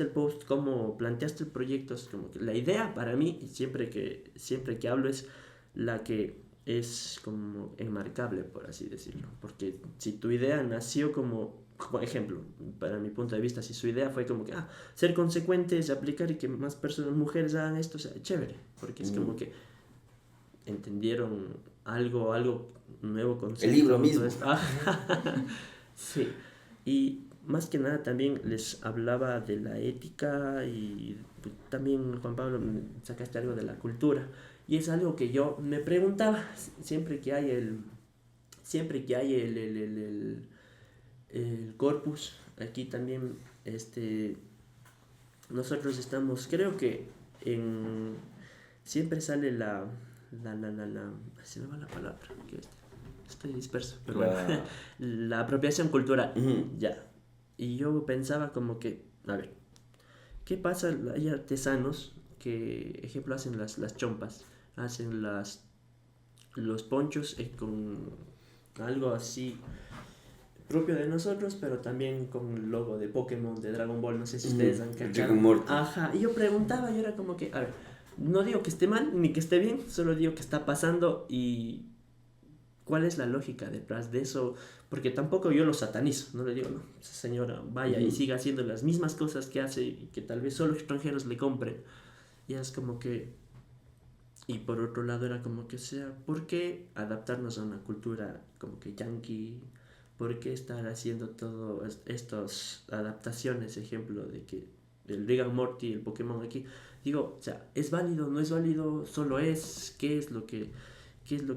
post, cómo planteaste el proyecto, es como que la idea para mí, siempre que hablo es la que es como enmarcable, por así decirlo. Porque si tu idea nació como ejemplo, para mi punto de vista, si su idea fue como que, ser consecuentes, aplicar y que más personas, mujeres hagan esto, o sea, chévere, porque es como que entendieron algo nuevo, concepto. El libro mismo. Sí, y más que nada también les hablaba de la ética y también, Juan Pablo, sacaste algo de la cultura. Y es algo que yo me preguntaba siempre que hay el corpus, aquí también nosotros estamos, creo que en, siempre sale se me va la palabra, que estoy disperso, pero bueno, la apropiación cultural, ya. Y yo pensaba como que, a ver, ¿qué pasa? Hay artesanos que, ejemplo, hacen las chompas, hacen los ponchos con algo así propio de nosotros, pero también con el logo de Pokémon, de Dragon Ball, no sé si ustedes han cachado. Ajá, y yo preguntaba, yo era como que, a ver, no digo que esté mal ni que esté bien, solo digo que está pasando y cuál es la lógica detrás de eso, porque tampoco yo lo satanizo, no le digo, no, esa señora vaya y siga haciendo las mismas cosas que hace y que tal vez solo extranjeros le compren. Y es como que, y por otro lado era como que, sea, ¿por qué adaptarnos a una cultura como que yankee? ¿Por qué estar haciendo todas estas adaptaciones, ejemplo, de que el Rick and Morty, el Pokémon aquí? Digo, o sea, ¿es válido, no es válido? ¿Solo es? ¿Qué es lo que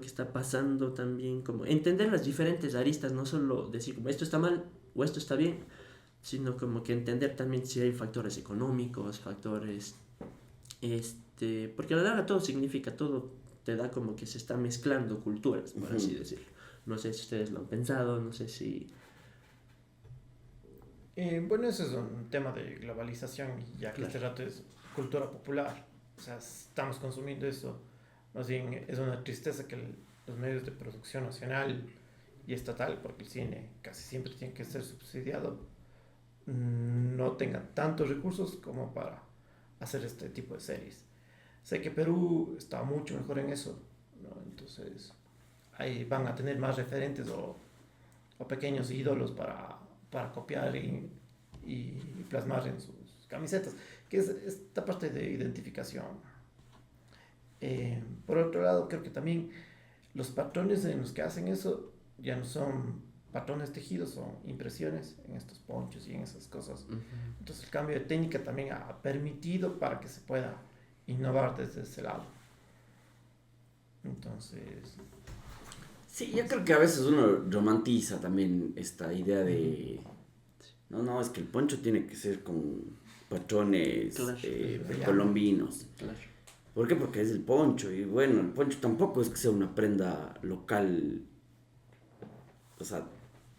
está pasando también? Como entender las diferentes aristas, no solo decir como esto está mal o esto está bien, sino como que entender también si hay factores económicos, factores, porque a la larga todo significa, todo te da como que se está mezclando culturas, por así decirlo. No sé si ustedes lo han pensado, no sé si... Bueno, eso es un tema de globalización, y ya que Claro. este rato es cultura popular, o sea, estamos consumiendo eso. Más bien es una tristeza que los medios de producción nacional y estatal, porque el cine casi siempre tiene que ser subsidiado, no tengan tantos recursos como para hacer este tipo de series. Sé que Perú está mucho mejor en eso, ¿no? Entonces ahí van a tener más referentes o pequeños ídolos para copiar y plasmar en sus camisetas, que es esta parte de identificación. Por otro lado, creo que también los patrones en los que hacen eso ya no son patrones tejidos, son impresiones en estos ponchos y en esas cosas. Entonces el cambio de técnica también ha permitido para que se pueda innovar desde ese lado. Entonces... Sí, yo creo que a veces uno romantiza también esta idea de... No, es que el poncho tiene que ser con patrones colombinos. Claro. ¿Por qué? Porque es el poncho. Y bueno, el poncho tampoco es que sea una prenda local, o sea,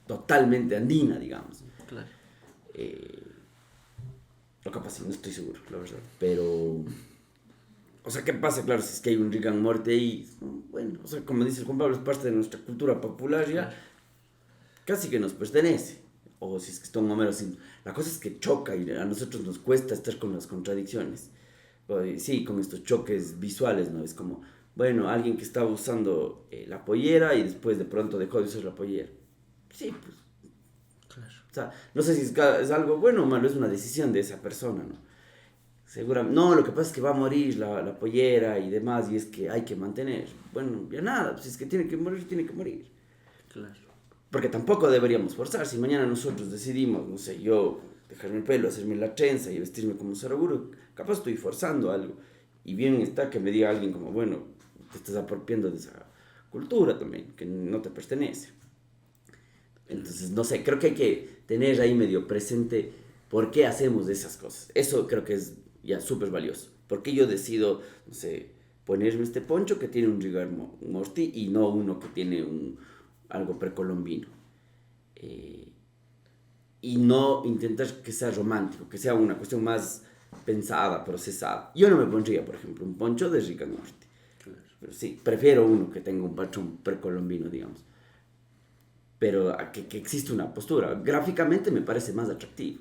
totalmente andina, digamos. Claro. Lo capaz sí, no estoy seguro, la verdad. Pero... O sea, ¿qué pasa? Claro, si es que hay un Rick and Morty ahí, bueno, o sea, como dice el Juan Pablo, es parte de nuestra cultura popular ya, casi que nos pertenece. O si es que está un Homero Simpson. La cosa es que choca y a nosotros nos cuesta estar con las contradicciones. Sí, con estos choques visuales, ¿no? Es como, bueno, alguien que estaba usando la pollera y después de pronto dejó de usar la pollera. Sí, pues. Claro. O sea, no sé si es algo bueno o malo, es una decisión de esa persona, ¿no? Seguramente, no, lo que pasa es que va a morir la pollera y demás, y es que hay que mantener. Bueno, ya nada, si es que tiene que morir, tiene que morir. Claro. Porque tampoco deberíamos forzar. Si mañana nosotros decidimos, no sé, yo dejarme el pelo, hacerme la trenza y vestirme como Saraguro, capaz estoy forzando algo. Y bien está que me diga alguien como, bueno, te estás apropiando de esa cultura también, que no te pertenece. Entonces, no sé, creo que hay que tener ahí medio presente por qué hacemos esas cosas. Eso creo que es ya súper valioso. ¿Por qué yo decido, no sé, ponerme este poncho que tiene un rigor morty y no uno que tiene algo precolombino? Y no intentar que sea romántico, que sea una cuestión más pensada, procesada. Yo no me pondría, por ejemplo, un poncho de Rick and Morty. Claro. Pero sí, prefiero uno que tenga un patrón precolombino, digamos. Pero que existe una postura. Gráficamente me parece más atractivo.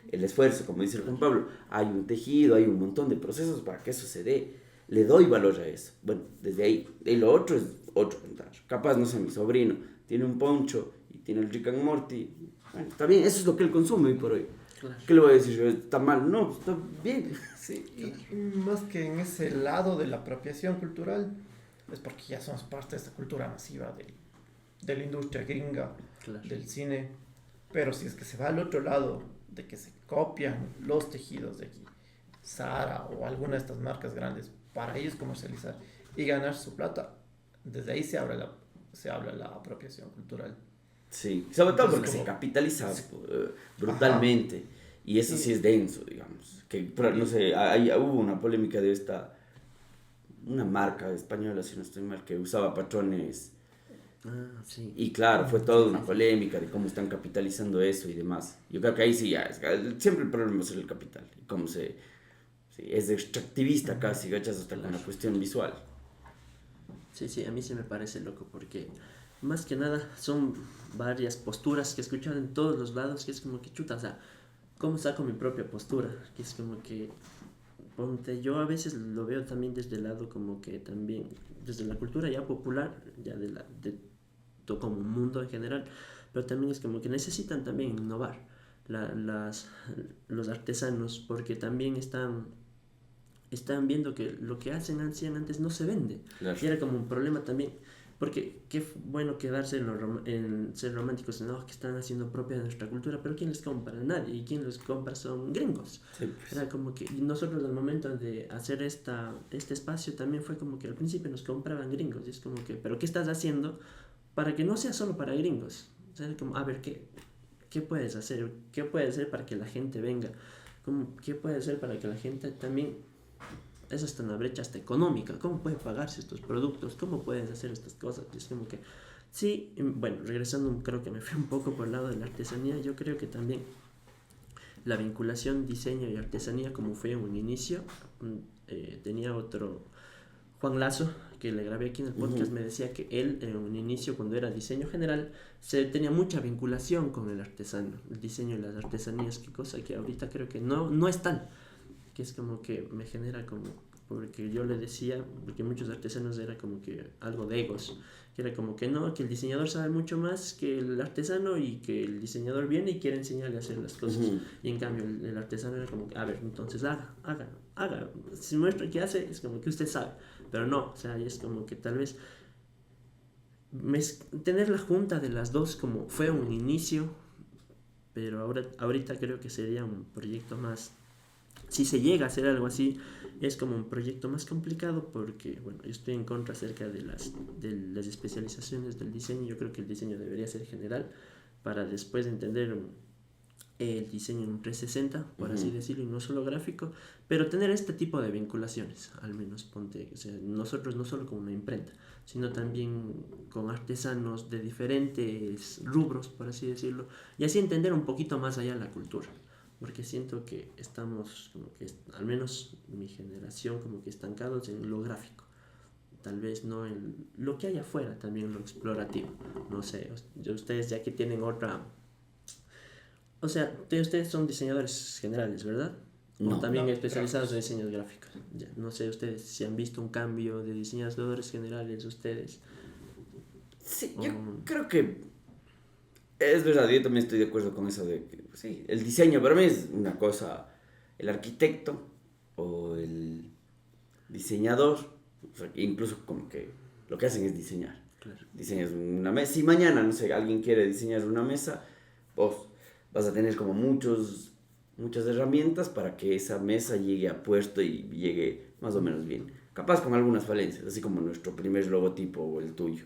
El esfuerzo, como dice el Juan Pablo, hay un tejido, hay un montón de procesos para que eso se dé. Le doy valor a eso. Bueno, desde ahí. Y lo otro es otro cantar. Capaz, no sé, mi sobrino tiene un poncho y tiene el Rick and Morty. Bueno, está bien, eso es lo que él consume hoy por hoy. Claro. ¿Qué le voy a decir? ¿Está mal? No, está bien. Sí, y más que en ese lado de la apropiación cultural, es porque ya somos parte de esta cultura masiva de la industria gringa, Claro. del cine. Pero si es que se va al otro lado, de que se copian los tejidos de aquí, Zara o alguna de estas marcas grandes, para ellos comercializar y ganar su plata, desde ahí se habla la apropiación cultural. Sí, sobre todo Entonces, porque se como- capitaliza brutalmente. Y eso sí es denso, digamos. Que, no sé, hubo una polémica de una marca española, si no estoy mal, que usaba patrones. Ah, sí. Y claro, fue Sí, toda sí, una sí. polémica de cómo están capitalizando eso y demás. Yo creo que ahí sí ya, siempre el problema es el capital. Y cómo sí, es extractivista casi, ¿cachas? Hasta con la cuestión visual. Sí, sí, a mí sí me parece loco porque más que nada son varias posturas que he escuchado en todos los lados que es como que chuta, o sea, ¿cómo saco mi propia postura? Que es como que, ponte, yo a veces lo veo también desde el lado como que también, desde la cultura ya popular, ya de todo como mundo en general, pero también es como que necesitan también innovar la- las, los artesanos porque también están viendo que lo que hacían antes no se vende. Claro. Y era como un problema también. Porque qué bueno quedarse en ser románticos, no, que están haciendo propia de nuestra cultura, pero ¿quién les compra? Nadie. Y quien los compra son gringos. Sí, pues. Era como que y nosotros al momento de hacer este espacio también fue como que al principio nos compraban gringos. Y es como que, ¿pero qué estás haciendo para que no sea solo para gringos? O sea, era como, a ver, ¿qué puedes hacer? ¿Qué puedes hacer para que la gente venga? ¿Qué puedes hacer para que la gente también es hasta una brecha hasta económica? ¿Cómo puede pagarse estos productos? ¿Cómo puedes hacer estas cosas? Es como que, sí, bueno, regresando, creo que me fui un poco por el lado de la artesanía. Yo creo que también la vinculación diseño y artesanía, como fue en un inicio, tenía otro, Juan Lazo, que le grabé aquí en el podcast, me decía que él en un inicio, cuando era diseño general, tenía mucha vinculación con el artesano, el diseño y las artesanías, qué cosa que ahorita creo que no es tal, que es como que me genera como, porque yo le decía, porque muchos artesanos era como que algo de egos, que era como que no, que el diseñador sabe mucho más que el artesano y que el diseñador viene y quiere enseñarle a hacer las cosas. Y en cambio el artesano era como que, a ver, entonces haga, si muestra que hace, es como que usted sabe, pero no, o sea, es como que tal vez tener la junta de las dos como fue un inicio, pero ahorita creo que sería un proyecto más. Si se llega a hacer algo así, es como un proyecto más complicado porque, bueno, yo estoy en contra acerca de las especializaciones del diseño. Yo creo que el diseño debería ser general para después entender el diseño en un 360, por así decirlo, y no solo gráfico, pero tener este tipo de vinculaciones, al menos ponte, o sea, nosotros no solo con una imprenta, sino también con artesanos de diferentes rubros, por así decirlo, y así entender un poquito más allá la cultura porque siento que estamos, como que, al menos mi generación, como que estancados en lo gráfico. Tal vez no en lo que hay afuera, también lo explorativo. No sé, ustedes ya que tienen otra. O sea, ustedes son diseñadores generales, ¿verdad? O No. también No, especializados en diseños gráficos. Ya, no sé ustedes si han visto un cambio de diseñadores generales, ustedes. Sí, yo creo que es verdad, yo también estoy de acuerdo con eso de que, pues sí, el diseño para mí es una cosa, el arquitecto o el diseñador, o sea, incluso como que lo que hacen es diseñar. Claro. Diseñas una mesa. Si mañana, no sé, alguien quiere diseñar una mesa, vos vas a tener como muchas herramientas para que esa mesa llegue a puesto y llegue más o menos bien. Capaz con algunas falencias, así como nuestro primer logotipo o el tuyo.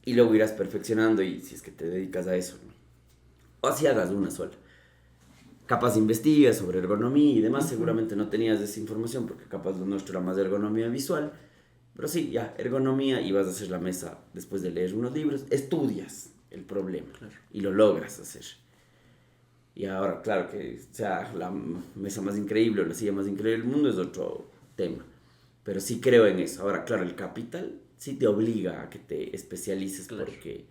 Y luego irás perfeccionando y si es que te dedicas a eso, ¿no? O si hagas una sola. Capaz investigas sobre ergonomía y demás, seguramente no tenías esa información porque capaz lo nuestro era más ergonomía visual. Pero sí, ya, ergonomía y vas a hacer la mesa después de leer unos libros, estudias el problema Claro. y lo logras hacer. Y ahora, claro, que sea la mesa más increíble o la silla más increíble del mundo es otro tema. Pero sí creo en eso. Ahora, claro, el capital sí te obliga a que te especialices Claro. porque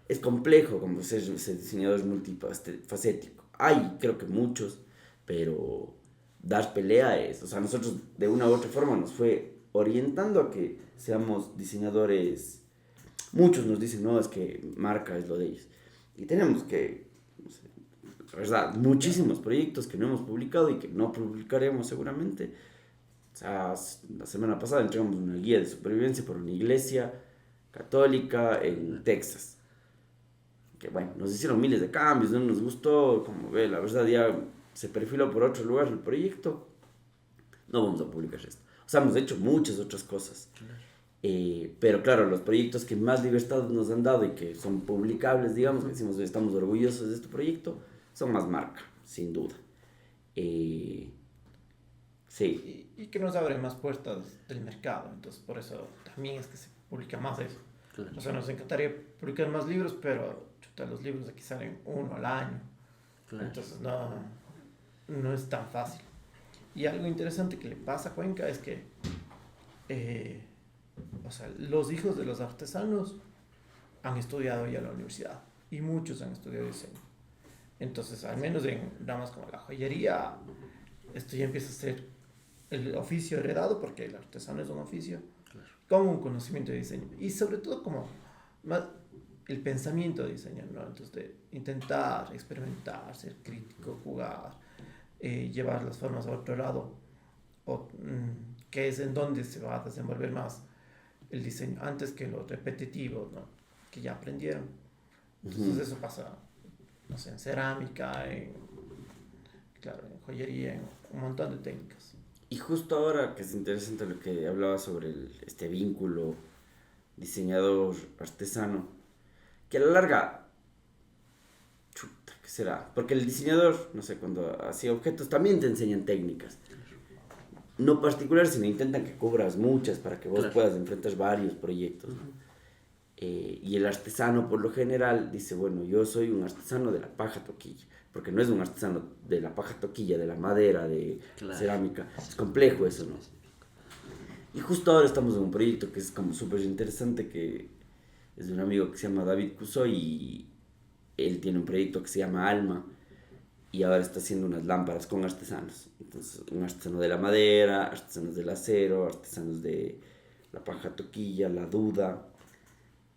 es complejo como ser diseñador multifacético. Hay, creo que muchos, pero dar pelea es, o sea, nosotros de una u otra forma nos fue orientando a que seamos diseñadores. Muchos nos dicen, no, es que marca es lo de ellos. Y tenemos que, no sé, la verdad, muchísimos proyectos que no hemos publicado y que no publicaremos seguramente. O sea, la semana pasada entregamos una guía de supervivencia por una iglesia católica en Texas. Que bueno, nos hicieron miles de cambios, no nos gustó, como ve, la verdad ya se perfiló por otro lugar el proyecto, no vamos a publicar esto. O sea, hemos hecho muchas otras cosas. Pero claro, los proyectos que más libertad nos han dado y que son publicables, digamos, que decimos, estamos orgullosos de este proyecto, son más marca, sin duda. Sí. Y que nos abre más puertas del mercado, entonces por eso también es que se publica más eso. Claro. O sea, nos encantaría publicar más libros, pero chuta, los libros aquí salen uno al año, Claro. entonces no es tan fácil. Y algo interesante que le pasa a Cuenca es que o sea, los hijos de los artesanos han estudiado ya en la universidad y muchos han estudiado diseño. Entonces, al menos en ramas como la joyería, esto ya empieza a ser el oficio heredado, porque el artesano es un oficio, Claro. como un conocimiento de diseño y sobre todo como más el pensamiento de diseño, ¿no? Entonces, de intentar, experimentar, ser crítico, jugar, llevar las formas a otro lado, o, que es en donde se va a desenvolver más el diseño, antes que lo repetitivo, ¿no? Que ya aprendieron. Entonces, eso pasa, no sé, en cerámica, claro, en joyería, en un montón de técnicas. Y justo ahora que es interesante lo que hablaba sobre este vínculo diseñador-artesano, que a la larga, chuta, ¿qué será? Porque el diseñador, no sé, cuando hacía objetos también te enseñan técnicas. No particulares, sino intentan que cubras muchas para que vos Claro. puedas enfrentar varios proyectos, ¿no? Y el artesano por lo general dice, bueno, yo soy un artesano de la paja toquilla, porque no es un artesano de la paja toquilla, de la madera, de Claro. cerámica, es complejo eso, ¿no? Y justo ahora estamos en un proyecto que es como súper interesante, que es de un amigo que se llama David Cuso y él tiene un proyecto que se llama Alma y ahora está haciendo unas lámparas con artesanos. Entonces, un artesano de la madera, artesanos del acero, artesanos de la paja toquilla, la duda.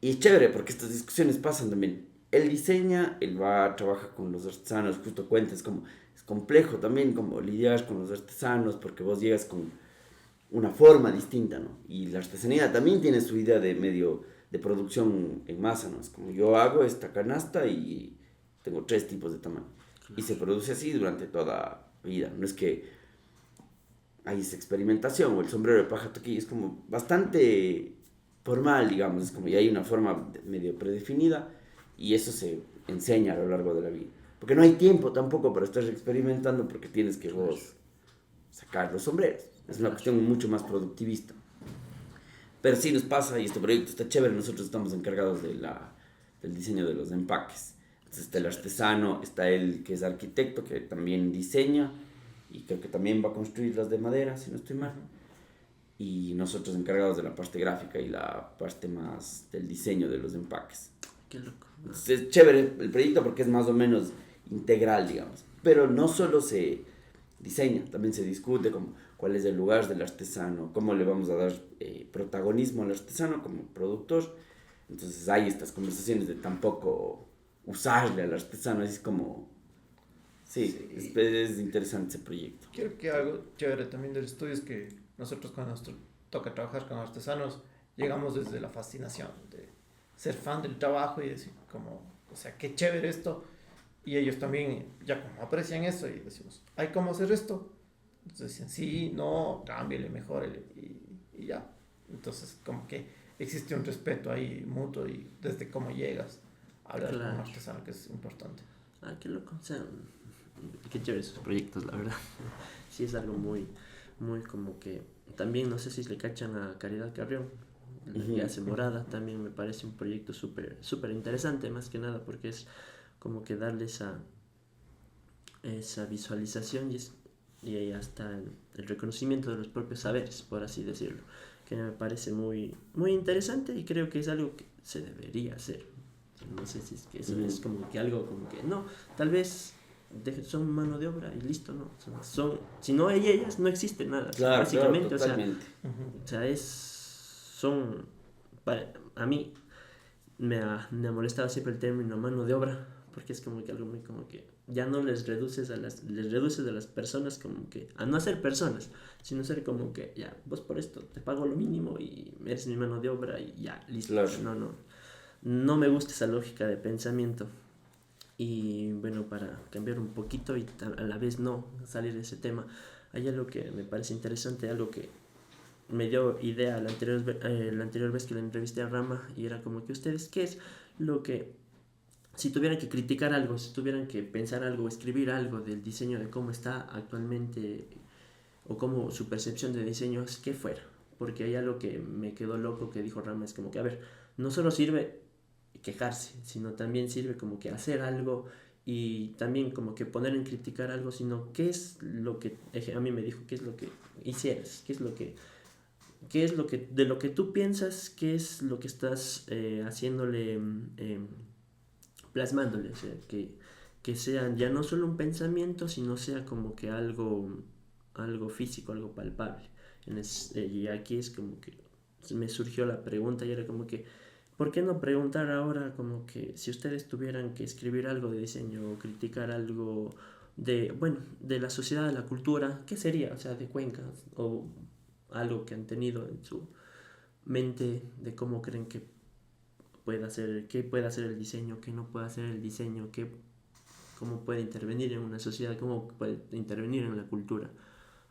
Y es chévere porque estas discusiones pasan también. Él diseña, él va, trabaja con los artesanos, justo cuentas como es complejo también como lidiar con los artesanos porque vos llegas con una forma distinta, ¿no? Y la artesanía también tiene su idea de medio de producción en masa, ¿no? Es como yo hago esta canasta y tengo 3 tipos de tamaño. Y se produce así durante toda vida. No es que hay esa experimentación o el sombrero de paja toquilla, es como bastante formal, digamos, es como ya hay una forma medio predefinida y eso se enseña a lo largo de la vida. Porque no hay tiempo tampoco para estar experimentando porque tienes que vos sacar los sombreros. Es una cuestión mucho más productivista. Pero sí nos pasa y este proyecto está chévere, nosotros estamos encargados del diseño de los empaques. Entonces está el artesano, está el que es arquitecto, que también diseña y creo que también va a construir las de madera, si no estoy mal. Y nosotros encargados de la parte gráfica y la parte más del diseño de los empaques. Qué loco. Entonces es chévere el proyecto porque es más o menos integral, digamos. Pero no solo se diseña, también se discute como cuál es el lugar del artesano, cómo le vamos a dar protagonismo al artesano como productor. Entonces hay estas conversaciones de tampoco usarle al artesano, así es como... Sí, sí. Es interesante ese proyecto. Creo que algo chévere también del estudio es que nosotros cuando nos toca trabajar con artesanos, llegamos desde la fascinación de ser fan del trabajo y decir como, o sea, qué chévere esto. Y ellos también ya como aprecian eso y decimos, ¿hay cómo hacer esto? Entonces dicen, sí, no, cámbiale, mejórele y ya. Entonces como que existe un respeto ahí mutuo y desde cómo llegas a hablar con un Claro. artesano que es importante. Ah, qué loco. O sea, qué chévere esos proyectos, la verdad. Sí, es algo muy, muy como que. También no sé si le cachan a Caridad Carrión, la que hace Morada. También me parece un proyecto súper, súper interesante, más que nada, porque es como que darle esa visualización y ahí hasta el reconocimiento de los propios saberes, por así decirlo, que me parece muy, muy interesante y creo que es algo que se debería hacer. No sé si es que eso es como que algo como que no, tal vez son mano de obra y listo, ¿no? Si no hay ellas, no existe nada, Claro, básicamente, claro, totalmente. Uh-huh. o sea, a mí me ha molestado siempre el término mano de obra, porque es como que algo muy como que ya no les reduces a las personas como que a no ser personas, sino ser como que ya, vos por esto te pago lo mínimo y eres mi mano de obra y ya, listo. Claro. No me gusta esa lógica de pensamiento. Y bueno, para cambiar un poquito y a la vez no salir de ese tema, hay algo que me parece interesante, algo que me dio idea la anterior vez que le entrevisté a Rama, y era como que ustedes, ¿qué es lo que, si tuvieran que criticar algo, si tuvieran que pensar algo, escribir algo del diseño de cómo está actualmente o cómo su percepción de diseño es, qué fuera? Porque hay algo que me quedó loco que dijo Rama, es como que, a ver, no solo sirve quejarse, sino también sirve como que hacer algo y también como que poner en criticar algo, sino qué es lo que, a mí me dijo, qué es lo que hicieras, qué es lo que, de lo que tú piensas, qué es lo que estás haciéndole, plasmándole, o sea, que sea ya no solo un pensamiento, sino sea como que algo físico, algo palpable. Y aquí es como que me surgió la pregunta y era como que, ¿por qué no preguntar ahora como que si ustedes tuvieran que escribir algo de diseño o criticar algo de, bueno, de la sociedad, de la cultura, ¿qué sería? O sea, de Cuenca o algo que han tenido en su mente de cómo creen que qué puede hacer el diseño, qué no puede hacer el diseño, cómo puede intervenir en una sociedad, cómo puede intervenir en la cultura,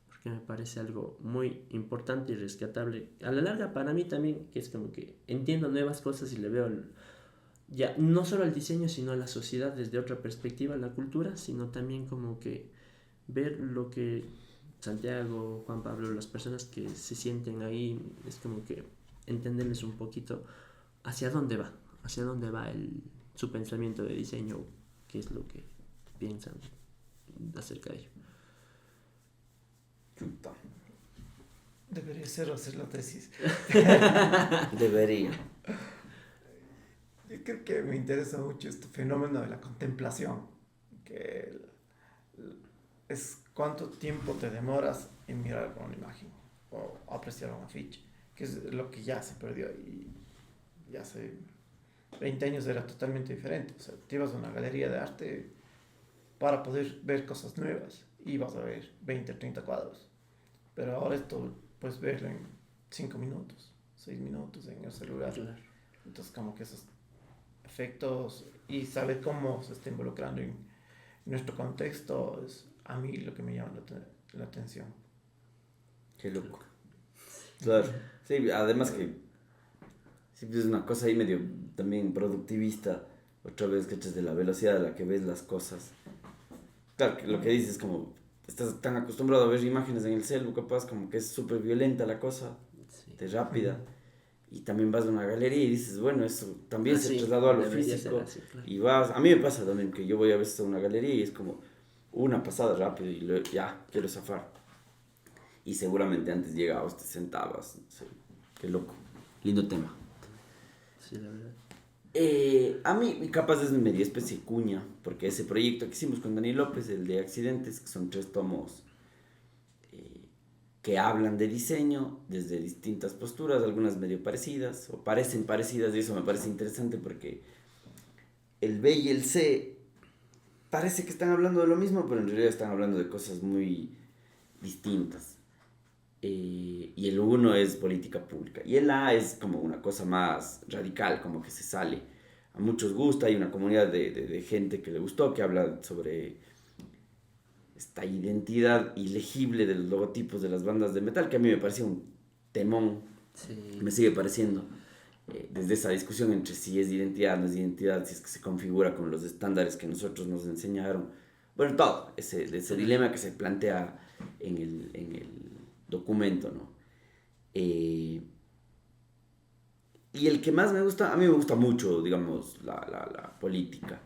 porque me parece algo muy importante y rescatable. A la larga para mí también, que es como que entiendo nuevas cosas y le veo ya no solo al diseño, sino a la sociedad desde otra perspectiva, la cultura, sino también como que ver lo que Santiago, Juan Pablo, las personas que se sienten ahí, es como que entenderles un poquito hacia dónde va su pensamiento de diseño, qué es lo que piensan acerca de ello. Chuta. Debería ser hacer la tesis. Debería. Yo creo que me interesa mucho este fenómeno de la contemplación, que es cuánto tiempo te demoras en mirar una imagen o apreciar un afiche, que es lo que ya se perdió y ya hace 20 años era totalmente diferente. O sea, te ibas a una galería de arte para poder ver cosas nuevas y vas a ver 20, 30 cuadros. Pero ahora esto puedes verlo en 5 minutos, 6 minutos en el celular. Claro. Entonces como que esos efectos y saber cómo se está involucrando en nuestro contexto es a mí lo que me llama la atención. Qué loco. Claro. Sí, además que sí, es una cosa ahí medio también productivista. Otra vez, cachas, de la velocidad a la que ves las cosas. Claro, que lo que dices es como, estás tan acostumbrado a ver imágenes en el celu, capaz, como que es súper violenta la cosa, Sí. de rápida. Y también vas a una galería y dices, bueno, eso también se Sí, trasladó a lo debería físico. ser así, claro. Y vas, a mí me pasa también que yo voy a veces a una galería y es como una pasada rápido y ya, quiero zafar. Y seguramente antes llegabas, te sentabas, no sé, qué loco. Lindo tema. Sí, la verdad. A mí capaz es media especie de cuña, porque ese proyecto que hicimos con Dani López, el de accidentes, que son 3 tomos que hablan de diseño desde distintas posturas, algunas medio parecidas, o parecen parecidas, y eso me parece interesante porque el B y el C parece que están hablando de lo mismo, pero en realidad están hablando de cosas muy distintas. y el 1 es política pública. Y el A es como una cosa más radical, como que se sale. A muchos gusta, hay una comunidad de gente que le gustó, que habla sobre esta identidad ilegible de los logotipos de las bandas de metal, que a mí me parecía un temón, Sí. me sigue pareciendo, desde esa discusión entre si es identidad, no es identidad, si es que se configura con los estándares que nosotros nos enseñaron, bueno, todo, ese dilema que se plantea en el documento, ¿no? Y el que más me gusta, a mí me gusta mucho, digamos, la política.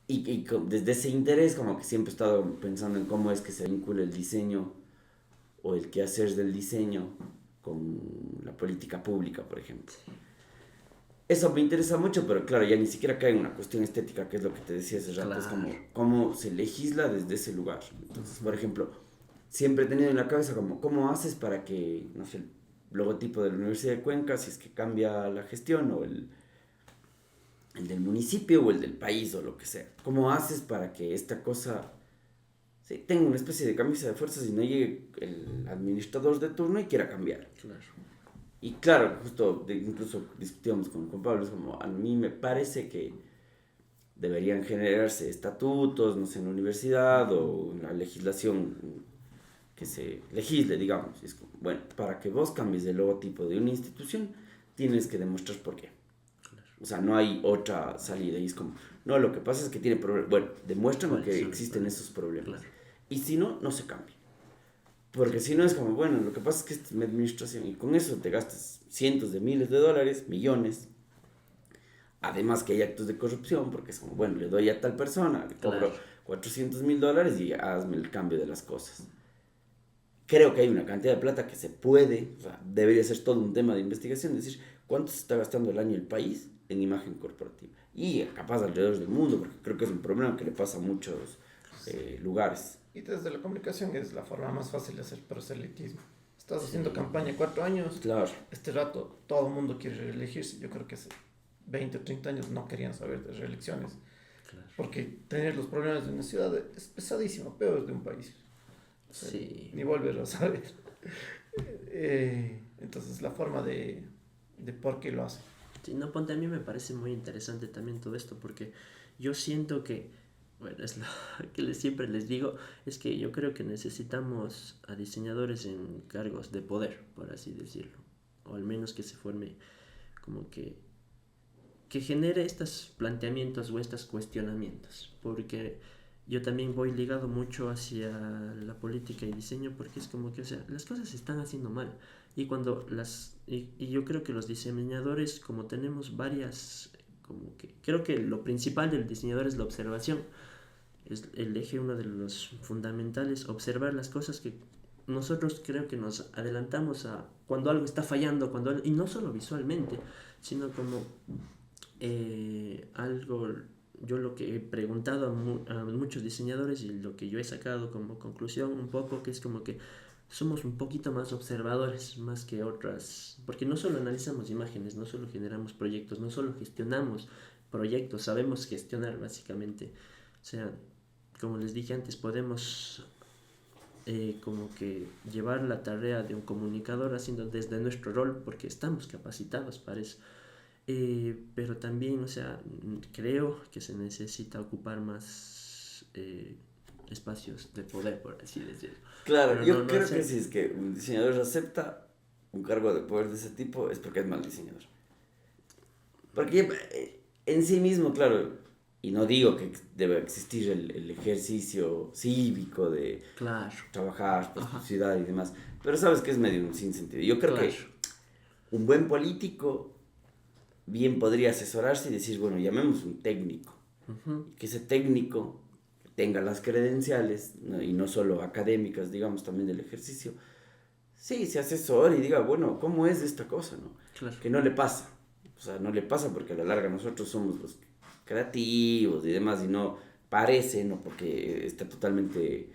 Desde ese interés como que siempre he estado pensando en cómo es que se vincula el diseño o el quehacer del diseño con la política pública, por ejemplo. Eso me interesa mucho, pero claro, ya ni siquiera cae en una cuestión estética, que es lo que te decía hace rato, Claro. es como cómo se legisla desde ese lugar. Entonces, por ejemplo, siempre he tenido en la cabeza como cómo haces para que, no sé, el logotipo de la Universidad de Cuenca, si es que cambia la gestión o el del municipio o el del país o lo que sea. ¿Cómo haces para que esta cosa sí, tenga una especie de camisa de fuerzas y no llegue el administrador de turno y quiera cambiar? Claro. Y claro, justo incluso discutíamos con Pablo, es como a mí me parece que deberían generarse estatutos, no sé, en la universidad o en la legislación que se legisle, digamos. Es como, bueno, para que vos cambies el logotipo de una institución, tienes que demostrar por qué. O sea, no hay otra salida. Y es como, no, lo que pasa es que tiene problemas. Bueno, demuéstrame que existen esos problemas. Claro. Y si no, no se cambia. Porque si no es como, bueno, lo que pasa es que esta es mi administración. Y con eso te gastas cientos de miles de dólares, millones. Además que hay actos de corrupción, porque es como, bueno, le doy a tal persona, le cobro $400,000 y hazme el cambio de las cosas. Creo que hay una cantidad de plata que se puede, o sea, debería ser todo un tema de investigación, decir cuánto se está gastando al año el país en imagen corporativa. Y capaz alrededor del mundo, porque creo que es un problema que le pasa a muchos lugares. Y desde la comunicación es la forma más fácil de hacer proselitismo. Estás haciendo campaña 4 años, Claro. este rato todo el mundo quiere reelegirse. Yo creo que hace 20 o 30 años no querían saber de reelecciones. Claro. Porque tener los problemas de una ciudad es pesadísimo, peor de un país. O sea, Sí. ni volver a saber. Entonces la forma de por qué lo hacen. Sí, no, ponte, a mí me parece muy interesante también todo esto, porque yo siento que, bueno, es lo que siempre les digo, es que yo creo que necesitamos a diseñadores en cargos de poder, por así decirlo, o al menos que se forme como que genere estos planteamientos o estos cuestionamientos, porque yo también voy ligado mucho hacia la política y diseño, porque es como que, o sea, las cosas se están haciendo mal. Y cuando y yo creo que los diseñadores, como tenemos varias, como que, creo que lo principal del diseñador es la observación. Es el eje, uno de los fundamentales, observar las cosas que nosotros creo que nos adelantamos a cuando algo está fallando, y no solo visualmente, sino como algo, yo lo que he preguntado a muchos diseñadores y lo que yo he sacado como conclusión un poco, que es como que somos un poquito más observadores más que otras, porque no solo analizamos imágenes, no solo generamos proyectos, no solo gestionamos proyectos, sabemos gestionar básicamente. O sea, como les dije antes, podemos como que llevar la tarea de un comunicador haciendo desde nuestro rol, porque estamos capacitados para eso. Pero también, o sea, creo que se necesita ocupar más espacios de poder, por así decirlo. Claro, Pero yo no creo sé. que si es que un diseñador acepta un cargo de poder de ese tipo es porque es mal diseñador. Porque en sí mismo, claro, y no digo que debe existir el ejercicio cívico de Claro. trabajar por Ajá. tu ciudad y demás, pero sabes que es medio un sinsentido. Yo creo Claro. que un buen político bien podría asesorarse y decir, bueno, llamemos un técnico, Ujú. que ese técnico tenga las credenciales, ¿no? Y no solo académicas, digamos, también del ejercicio, sí, se asesore y diga, bueno, ¿cómo es esta cosa, no? Claro. Que no le pasa, o sea, no le pasa porque a la larga nosotros somos los creativos y demás, y no parece, no porque está totalmente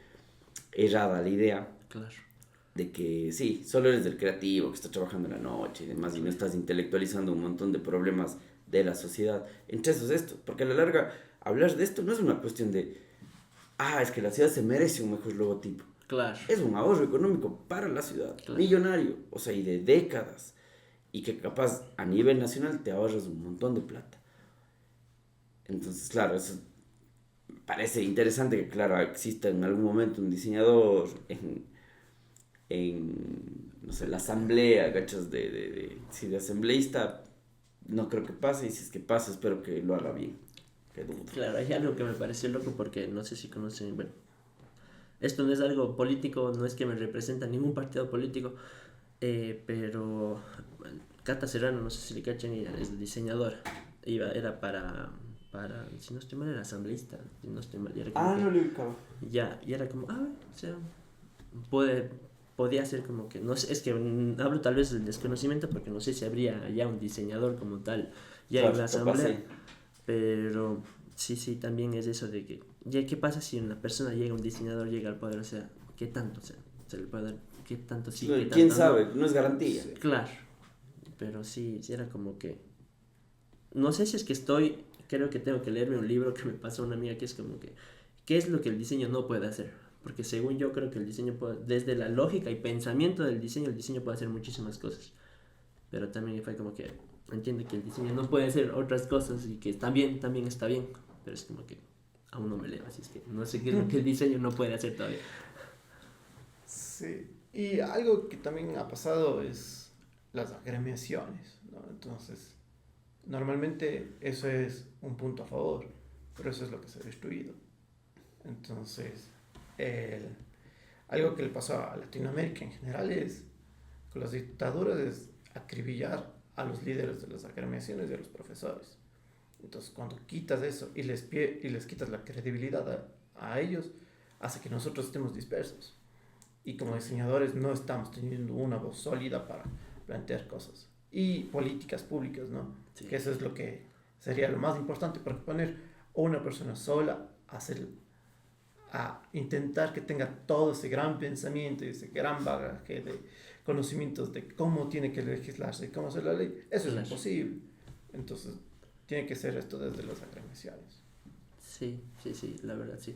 errada la idea Claro. de que sí, solo eres el creativo que está trabajando en la noche y demás, y no estás intelectualizando un montón de problemas de la sociedad. Entre esos esto, porque a la larga hablar de esto no es una cuestión de, es que la ciudad se merece un mejor logotipo. Claro. Es un ahorro económico para la ciudad, Claro. millonario, o sea, y de décadas, y que capaz a nivel nacional te ahorras un montón de plata. Entonces, claro, eso parece interesante que, claro, exista en algún momento un diseñador no sé, la asamblea, ¿cachas? Si de asambleísta, no creo que pase, y si es que pasa, espero que lo haga bien, que dudo. Claro, hay algo que me pareció loco porque no sé si conocen, bueno, esto no es algo político, no es que me representa ningún partido político, pero bueno, Cata Serrano, no sé si le cachan, ella es diseñadora, era si no estoy mal, era asambleísta, si no estoy mal, y era como que, le ubicaba. ya, y era como, o sea, puede, podía ser como que, no sé, es que hablo tal vez del desconocimiento porque no sé si habría ya un diseñador como tal, ya en Claro, la capaz asamblea, sí. pero sí, también es eso de que, ya, ¿qué pasa si una persona llega, un diseñador llega al poder? O sea, ¿qué tanto se le puede dar? ¿Qué tanto sí, qué ¿Quién tanto sabe? no? No es garantía. Claro, pero sí era como que, no sé si es que creo que tengo que leerme un libro que me pasó una amiga que es como que, ¿qué es lo que el diseño no puede hacer? Porque según yo creo que el diseño puede, desde la lógica y pensamiento del diseño, el diseño puede hacer muchísimas cosas. Pero también fue como que entiende que el diseño no puede hacer otras cosas y que también está bien. Pero es como que aún no me leo, así es que no sé qué es lo que el diseño no puede hacer todavía. Sí, y algo que también ha pasado es las agremiaciones, ¿no? Entonces, normalmente eso es un punto a favor, pero eso es lo que se ha destruido. Entonces, el- algo que le pasó a Latinoamérica en general es, con las dictaduras, es acribillar a los líderes de las agremiaciones y a los profesores. Entonces, cuando quitas eso y les quitas la credibilidad a ellos, hace que nosotros estemos dispersos. Y como diseñadores no estamos teniendo una voz sólida para plantear cosas. Y políticas públicas, ¿no? Sí. Que eso es lo que sería lo más importante, porque poner a una persona sola a intentar que tenga todo ese gran pensamiento y ese gran bagaje de conocimientos de cómo tiene que legislarse y cómo hacer la ley, eso es Claro. imposible. Entonces, tiene que ser esto desde las agremiaciones. Sí, la verdad sí.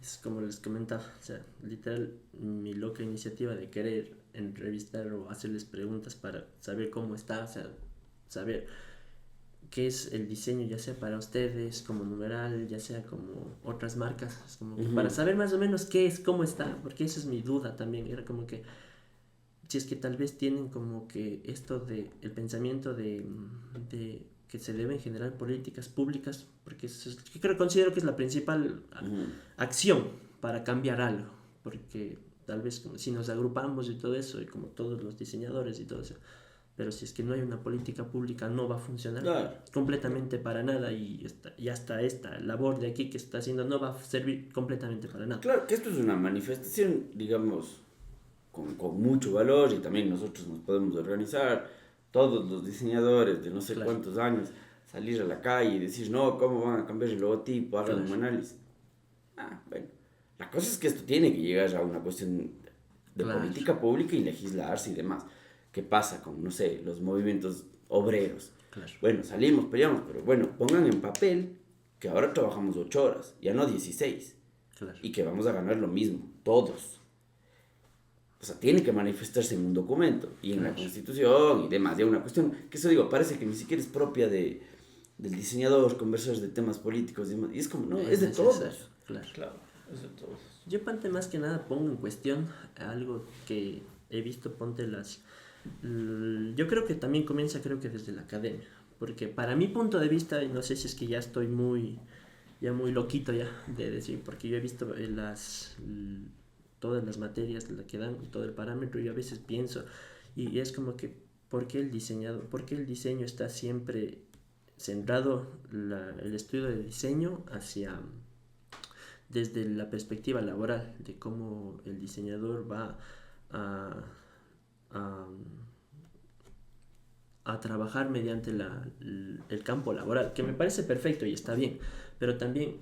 Es como les comentaba, o sea, literal, mi loca iniciativa de querer entrevistar o hacerles preguntas para saber cómo está, o sea, saber qué es el diseño, ya sea para ustedes como numeral, ya sea como otras marcas, es como que para saber más o menos qué es, cómo está, porque esa es mi duda también, era como que si es que tal vez tienen como que esto de el pensamiento de que se deben generar políticas públicas, porque eso es, yo creo, considero que es la principal acción para cambiar algo, porque tal vez como si nos agrupamos y todo eso, y como todos los diseñadores y todo eso, pero si es que no hay una política pública no va a funcionar Claro. completamente para nada y hasta esta labor de aquí que está haciendo no va a servir completamente para nada. Claro que esto es una manifestación, digamos, con mucho valor, y también nosotros nos podemos organizar, todos los diseñadores de no sé Claro. cuántos años, salir a la calle y decir, no, ¿cómo van a cambiar el logotipo? Hagan un Claro. análisis. Bueno, la cosa es que esto tiene que llegar a una cuestión de Claro. política pública y legislarse y demás. ¿Qué pasa con, no sé, los movimientos obreros? Claro. Bueno, salimos, peleamos, pero bueno, pongan en papel que ahora trabajamos 8 horas, ya no 16, Claro. y que vamos a ganar lo mismo, todos. O sea, tiene que manifestarse en un documento y en la Constitución y demás. Ya una cuestión que eso digo, parece que ni siquiera es propia del diseñador conversar de temas políticos y demás. Y es como, no, es de todos. Claro. Claro, es de todos. Yo, Pante, más que nada pongo en cuestión algo que he visto, ponte yo creo que también comienza, creo que desde la academia, porque para mi punto de vista, y no sé si es que ya estoy ya muy loquito ya de decir, porque yo he visto todas las materias que dan, todo el parámetro, y yo a veces pienso, y es como que, ¿por qué el diseño está siempre centrado, el estudio de diseño desde la perspectiva laboral, de cómo el diseñador va a, a, a trabajar mediante el campo laboral, que me parece perfecto y está bien, pero también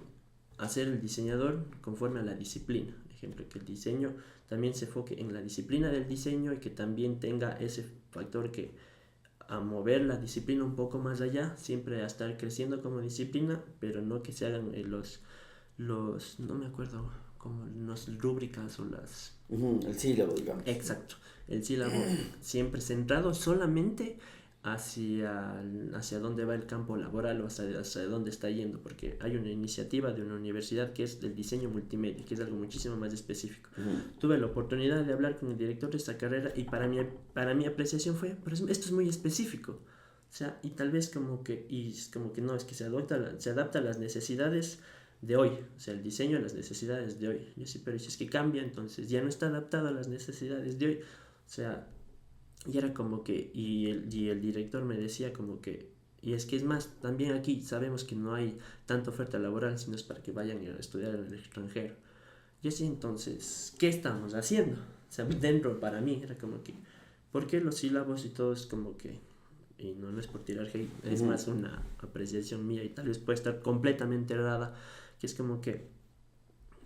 hacer el diseñador conforme a la disciplina. Ejemplo, que el diseño también se enfoque en la disciplina del diseño y que también tenga ese factor que a mover la disciplina un poco más allá, siempre a estar creciendo como disciplina, pero no que se hagan no me acuerdo como las rúbricas o las... El sílabo, digamos. Exacto, el sílabo siempre centrado solamente hacia dónde va el campo laboral o hacia dónde está yendo, porque hay una iniciativa de una universidad que es del diseño multimedia, que es algo muchísimo más específico. Tuve la oportunidad de hablar con el director de esta carrera y para mi apreciación fue, pero esto es muy específico. O sea, y tal vez como que no, es que se adapta a las necesidades de hoy, o sea, el diseño a las necesidades de hoy. Yo sí, pero si es que cambia, entonces ya no está adaptado a las necesidades de hoy. O sea, y era como que, y el director me decía como que, y es que es más, también aquí sabemos que no hay tanta oferta laboral, sino es para que vayan a estudiar en el extranjero. Y así entonces, ¿qué estamos haciendo? O sea, dentro para mí era como que, ¿por qué los sílabos y todo es como que, y no es por tirar hate, es más una apreciación mía y tal vez puede estar completamente errada, que es como que,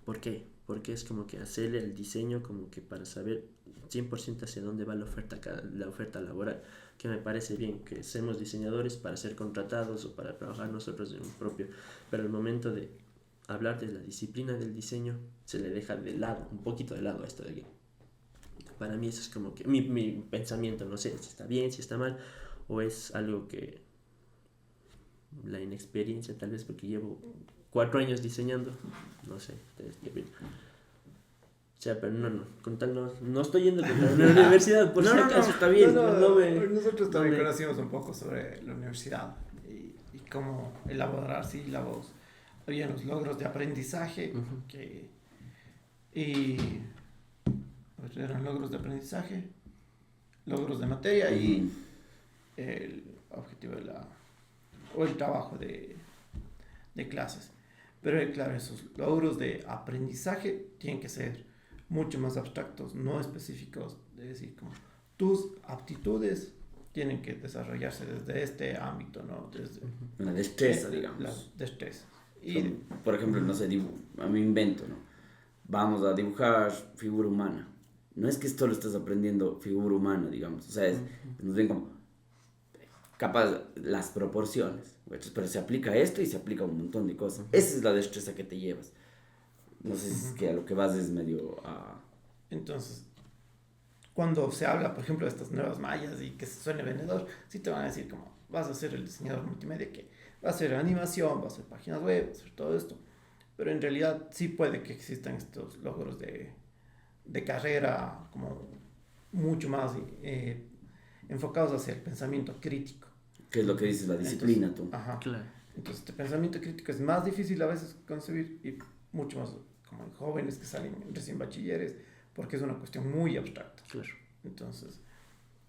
¿por qué? Porque es como que hacerle el diseño como que para saber 100% hacia dónde va la oferta laboral, que me parece bien, que seamos diseñadores para ser contratados o para trabajar nosotros en un propio, pero el momento de hablar de la disciplina del diseño se le deja de lado, un poquito de lado a esto de aquí. Para mí eso es como que mi pensamiento, no sé si está bien, si está mal, o es algo que la inexperiencia tal vez porque llevo 4 años diseñando, no sé, ustedes qué opinan. O sea, pero con tal no estoy yendo contra una universidad, por si acaso. Está bien. Nosotros también conocimos un poco sobre la universidad y cómo elaborar sílabos. Había los logros de aprendizaje eran logros de aprendizaje, logros de materia y el objetivo o el trabajo de clases. Pero claro, esos logros de aprendizaje tienen que ser mucho más abstractos, no específicos, de decir como tus aptitudes tienen que desarrollarse desde este ámbito, ¿no? Desde una destreza, digamos. Las destrezas. Por ejemplo, no sé, a mí invento, ¿no? Vamos a dibujar figura humana. No es que esto lo estés aprendiendo figura humana, digamos. O sea, nos ven como capaz las proporciones, pero se aplica esto y se aplica un montón de cosas. Esa es la destreza que te llevas. No sé si es que a lo que vas es medio a... Entonces, cuando se habla, por ejemplo, de estas nuevas mallas y que se suene vendedor, sí te van a decir como, vas a ser el diseñador multimedia que va a hacer animación, va a hacer páginas web, va a hacer todo esto. Pero en realidad sí puede que existan estos logros de carrera como mucho más enfocados hacia el pensamiento crítico. ¿Qué es lo que dices? La disciplina, entonces, tú. Ajá. Claro. Entonces, este pensamiento crítico es más difícil a veces concebir y mucho más como en jóvenes que salen recién bachilleres, porque es una cuestión muy abstracta. Claro. Entonces,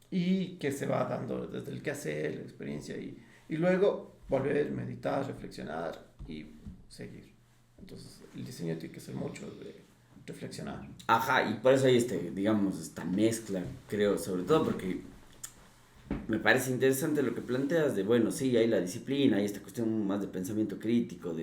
y que se va dando desde el quehacer, la experiencia y luego volver, meditar, reflexionar y seguir. Entonces, el diseño tiene que ser mucho de reflexionar. Ajá, y por eso hay digamos, esta mezcla, creo, sobre todo porque me parece interesante lo que planteas de, bueno, sí, hay la disciplina, hay esta cuestión más de pensamiento crítico,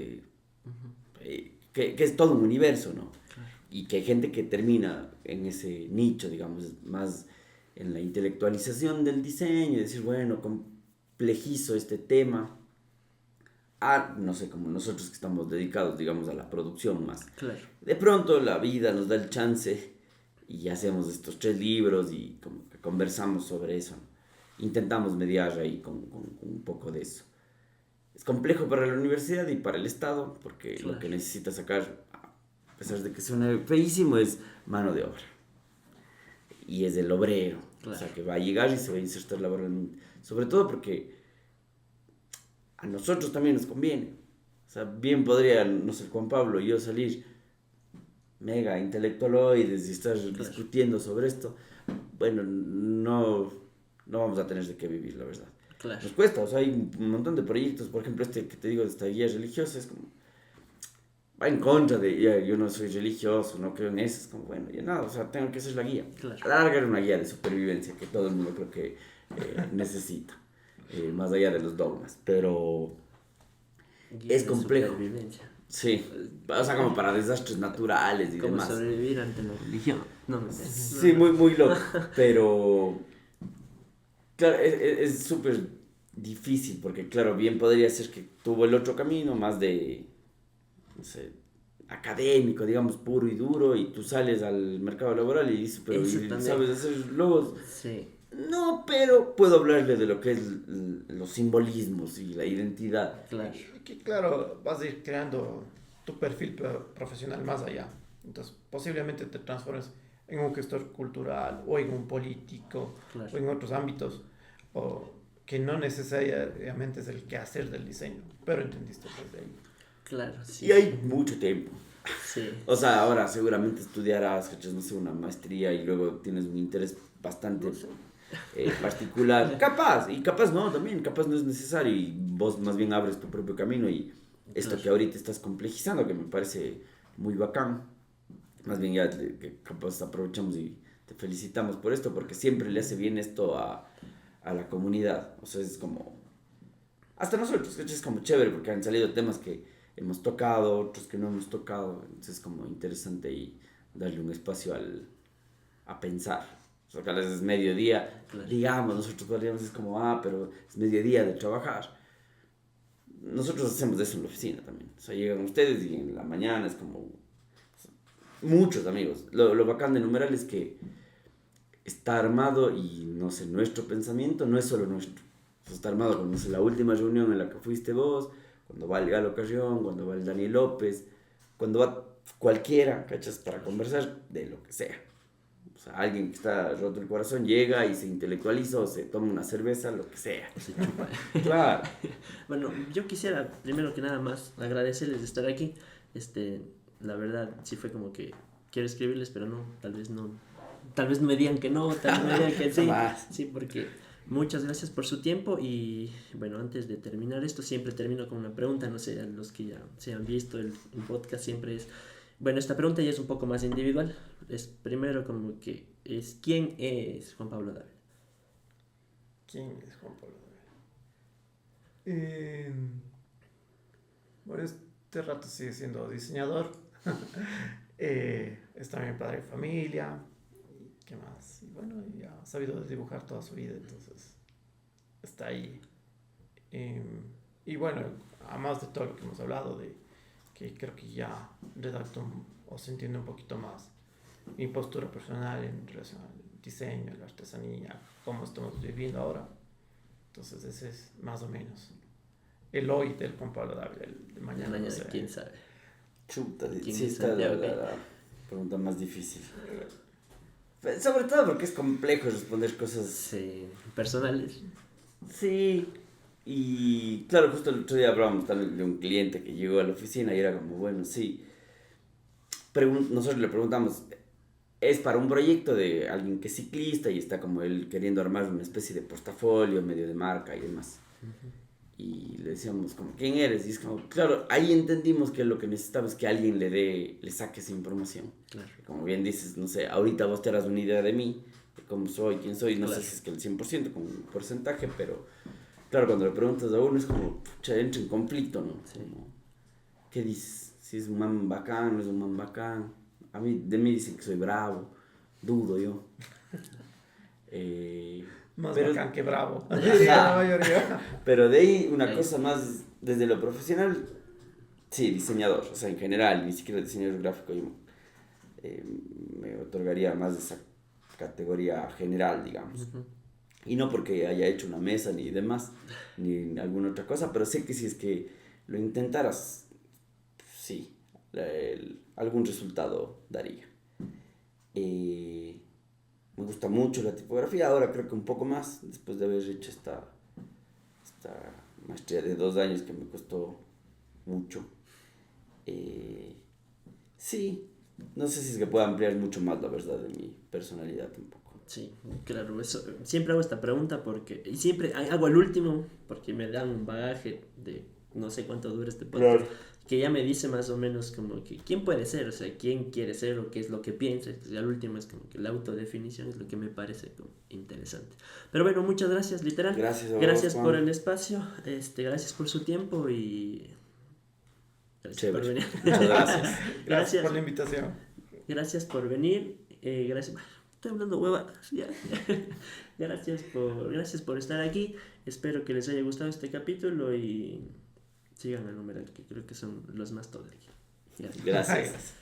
que es todo un universo, ¿no? Claro. Y que hay gente que termina en ese nicho, digamos, más en la intelectualización del diseño, y decir, bueno, complejizo este tema, no sé, como nosotros que estamos dedicados, digamos, a la producción más. Claro. De pronto la vida nos da el chance y hacemos estos 3 libros y como que conversamos sobre eso, ¿no? Intentamos mediar ahí con un poco de eso. Es complejo para la universidad y para el Estado porque lo que necesita sacar, a pesar de que suene feísimo, es mano de obra. Y es el obrero, o sea, que va a llegar y se va a insertar laboralmente. Sobre todo porque a nosotros también nos conviene. O sea, bien podría, no sé, Juan Pablo y yo salir mega intelectualoides y estar discutiendo sobre esto. Bueno, no vamos a tener de qué vivir, la verdad. Claro. Nos cuesta, o sea, hay un montón de proyectos, por ejemplo, este que te digo de esta guía religiosa, es como, va en contra de, yo no soy religioso, no creo en eso, es como, bueno, ya nada, o sea, tengo que hacer la guía. Claro. Alargar una guía de supervivencia que todo el mundo creo que necesita, más allá de los dogmas, pero guía es complejo. Sí, o sea, como para desastres naturales y demás. Como sobrevivir ante la religión. No, sí, muy, muy loco, pero claro, es súper difícil porque, claro, bien podría ser que tuvo el otro camino, más de, no sé, académico, digamos, puro y duro, y tú sales al mercado laboral y dices, pero Eso ¿y también. sabes hacer logos? Sí, No, pero puedo hablarle de lo que es los simbolismos y la identidad. claro. Y que claro, vas a ir creando tu perfil profesional más allá. Entonces, posiblemente te transformes en un gestor cultural o en un político Claro. o en otros ámbitos o que no necesariamente es el quehacer del diseño, pero entendiste desde ahí. Claro, sí. Y hay mucho tiempo. Sí, O sea, ahora seguramente estudiarás, ¿cachas? No sé, una maestría y luego tienes un interés bastante no sé. particular. Capaz, y capaz no, también, capaz no es necesario y vos más bien abres tu propio camino y esto Claro. que ahorita estás complejizando, que me parece muy bacán, más bien ya que capaz aprovechamos y te felicitamos por esto, porque siempre le hace bien esto a la comunidad. O sea, es como, hasta nosotros, ¿cachai? Es como chévere porque han salido temas que hemos tocado, otros que no hemos tocado, entonces es como interesante y darle un espacio a pensar. O sea, que a veces es mediodía, Claro. digamos, nosotros podríamos es como, pero es mediodía de trabajar. Nosotros hacemos eso en la oficina también. O sea, llegan ustedes y en la mañana es como muchos amigos. Lo bacán de Numeral es que está armado y no sé, nuestro pensamiento no es solo nuestro. O sea, está armado con no sé, la última reunión en la que fuiste vos, cuando va el Galo Carrión, cuando va el Dani López, cuando va cualquiera, ¿cachas? Para conversar de lo que sea. O sea, alguien que está roto el corazón llega y se intelectualiza o se toma una cerveza, lo que sea. Se chupa. Claro. Bueno, yo quisiera, primero que nada más, agradecerles de estar aquí. La verdad, sí fue como que quiero escribirles, pero no, tal vez no. Tal vez me digan que no, tal vez me digan que sí. Jamás. Sí, porque muchas gracias por su tiempo y bueno, antes de terminar esto, siempre termino con una pregunta, no sé, a los que ya se han visto el podcast siempre es, bueno, esta pregunta ya es un poco más individual. Es primero como que es ¿quién es Juan Pablo Dávila? ¿Quién es Juan Pablo Dávila? Bueno, este rato sigue siendo diseñador. Es también padre de familia. ¿Y qué más? Y bueno, ya ha sabido dibujar toda su vida, entonces está ahí. Y bueno, además de todo lo que hemos hablado, de que creo que ya redacto o se entiende un poquito más mi postura personal en relación al diseño, la artesanía, cómo estamos viviendo ahora. Entonces ese es más o menos el hoy del Juan Pablo Dávila, el de mañana, no sé. ¿Quién sabe? Chuta, ¿Quién sí es está Santiago? la pregunta más difícil. Sobre todo porque es complejo responder cosas. Sí, personales. Sí. Y claro, justo el otro día hablábamos también de un cliente que llegó a la oficina y era como, bueno, sí. Nosotros le preguntamos, es para un proyecto de alguien que es ciclista y está como él queriendo armar una especie de portafolio, medio de marca y demás. Y le decíamos como, ¿quién eres? Y es como, claro, ahí entendimos que lo que necesitaba es que alguien le saque esa información. Claro. Como bien dices, no sé, ahorita vos te harás una idea de mí, de cómo soy, quién soy, no Claro. sé si es que el 100% con un porcentaje, pero claro, cuando le preguntas a uno es como, pucha, entra en conflicto, ¿no? Sí. Como, ¿qué dices? Si es un man bacán, no es un man bacán. De mí dicen que soy bravo, dudo yo. Más Pero- bacán que bravo. Ajá. Diría la mayoría. Pero de ahí una Ahí cosa sí. más desde lo profesional, sí, diseñador, o sea, en general, ni siquiera diseñador gráfico, yo me otorgaría más de esa categoría general, digamos. Ujú. Y no porque haya hecho una mesa ni demás, ni alguna otra cosa, pero sé que si es que lo intentaras, sí, algún resultado daría. Me gusta mucho la tipografía, ahora creo que un poco más, después de haber hecho esta maestría de 2 años que me costó mucho. Sí, no sé si es que pueda ampliar mucho más la verdad de mi personalidad tampoco. Sí, claro, eso, siempre hago esta pregunta porque, y siempre hago el último porque me dan un bagaje de no sé cuánto dura este podcast, que ya me dice más o menos como que quién puede ser, o sea, quién quiere ser o qué es lo que piensa. Entonces, ya el último es como que la autodefinición es lo que me parece como interesante. Pero bueno, muchas gracias, literal. Gracias a vos, Gracias Juan. por el espacio, gracias por su tiempo y gracias por Chévere. venir. Muchas gracias. Gracias Gracias. por la invitación. Gracias por venir. Gracias. Estoy hablando huevadas. Ya. Gracias por estar aquí. Espero que les haya gustado este capítulo y sigan al numeral, que creo que son los más top de aquí. Ya. Gracias.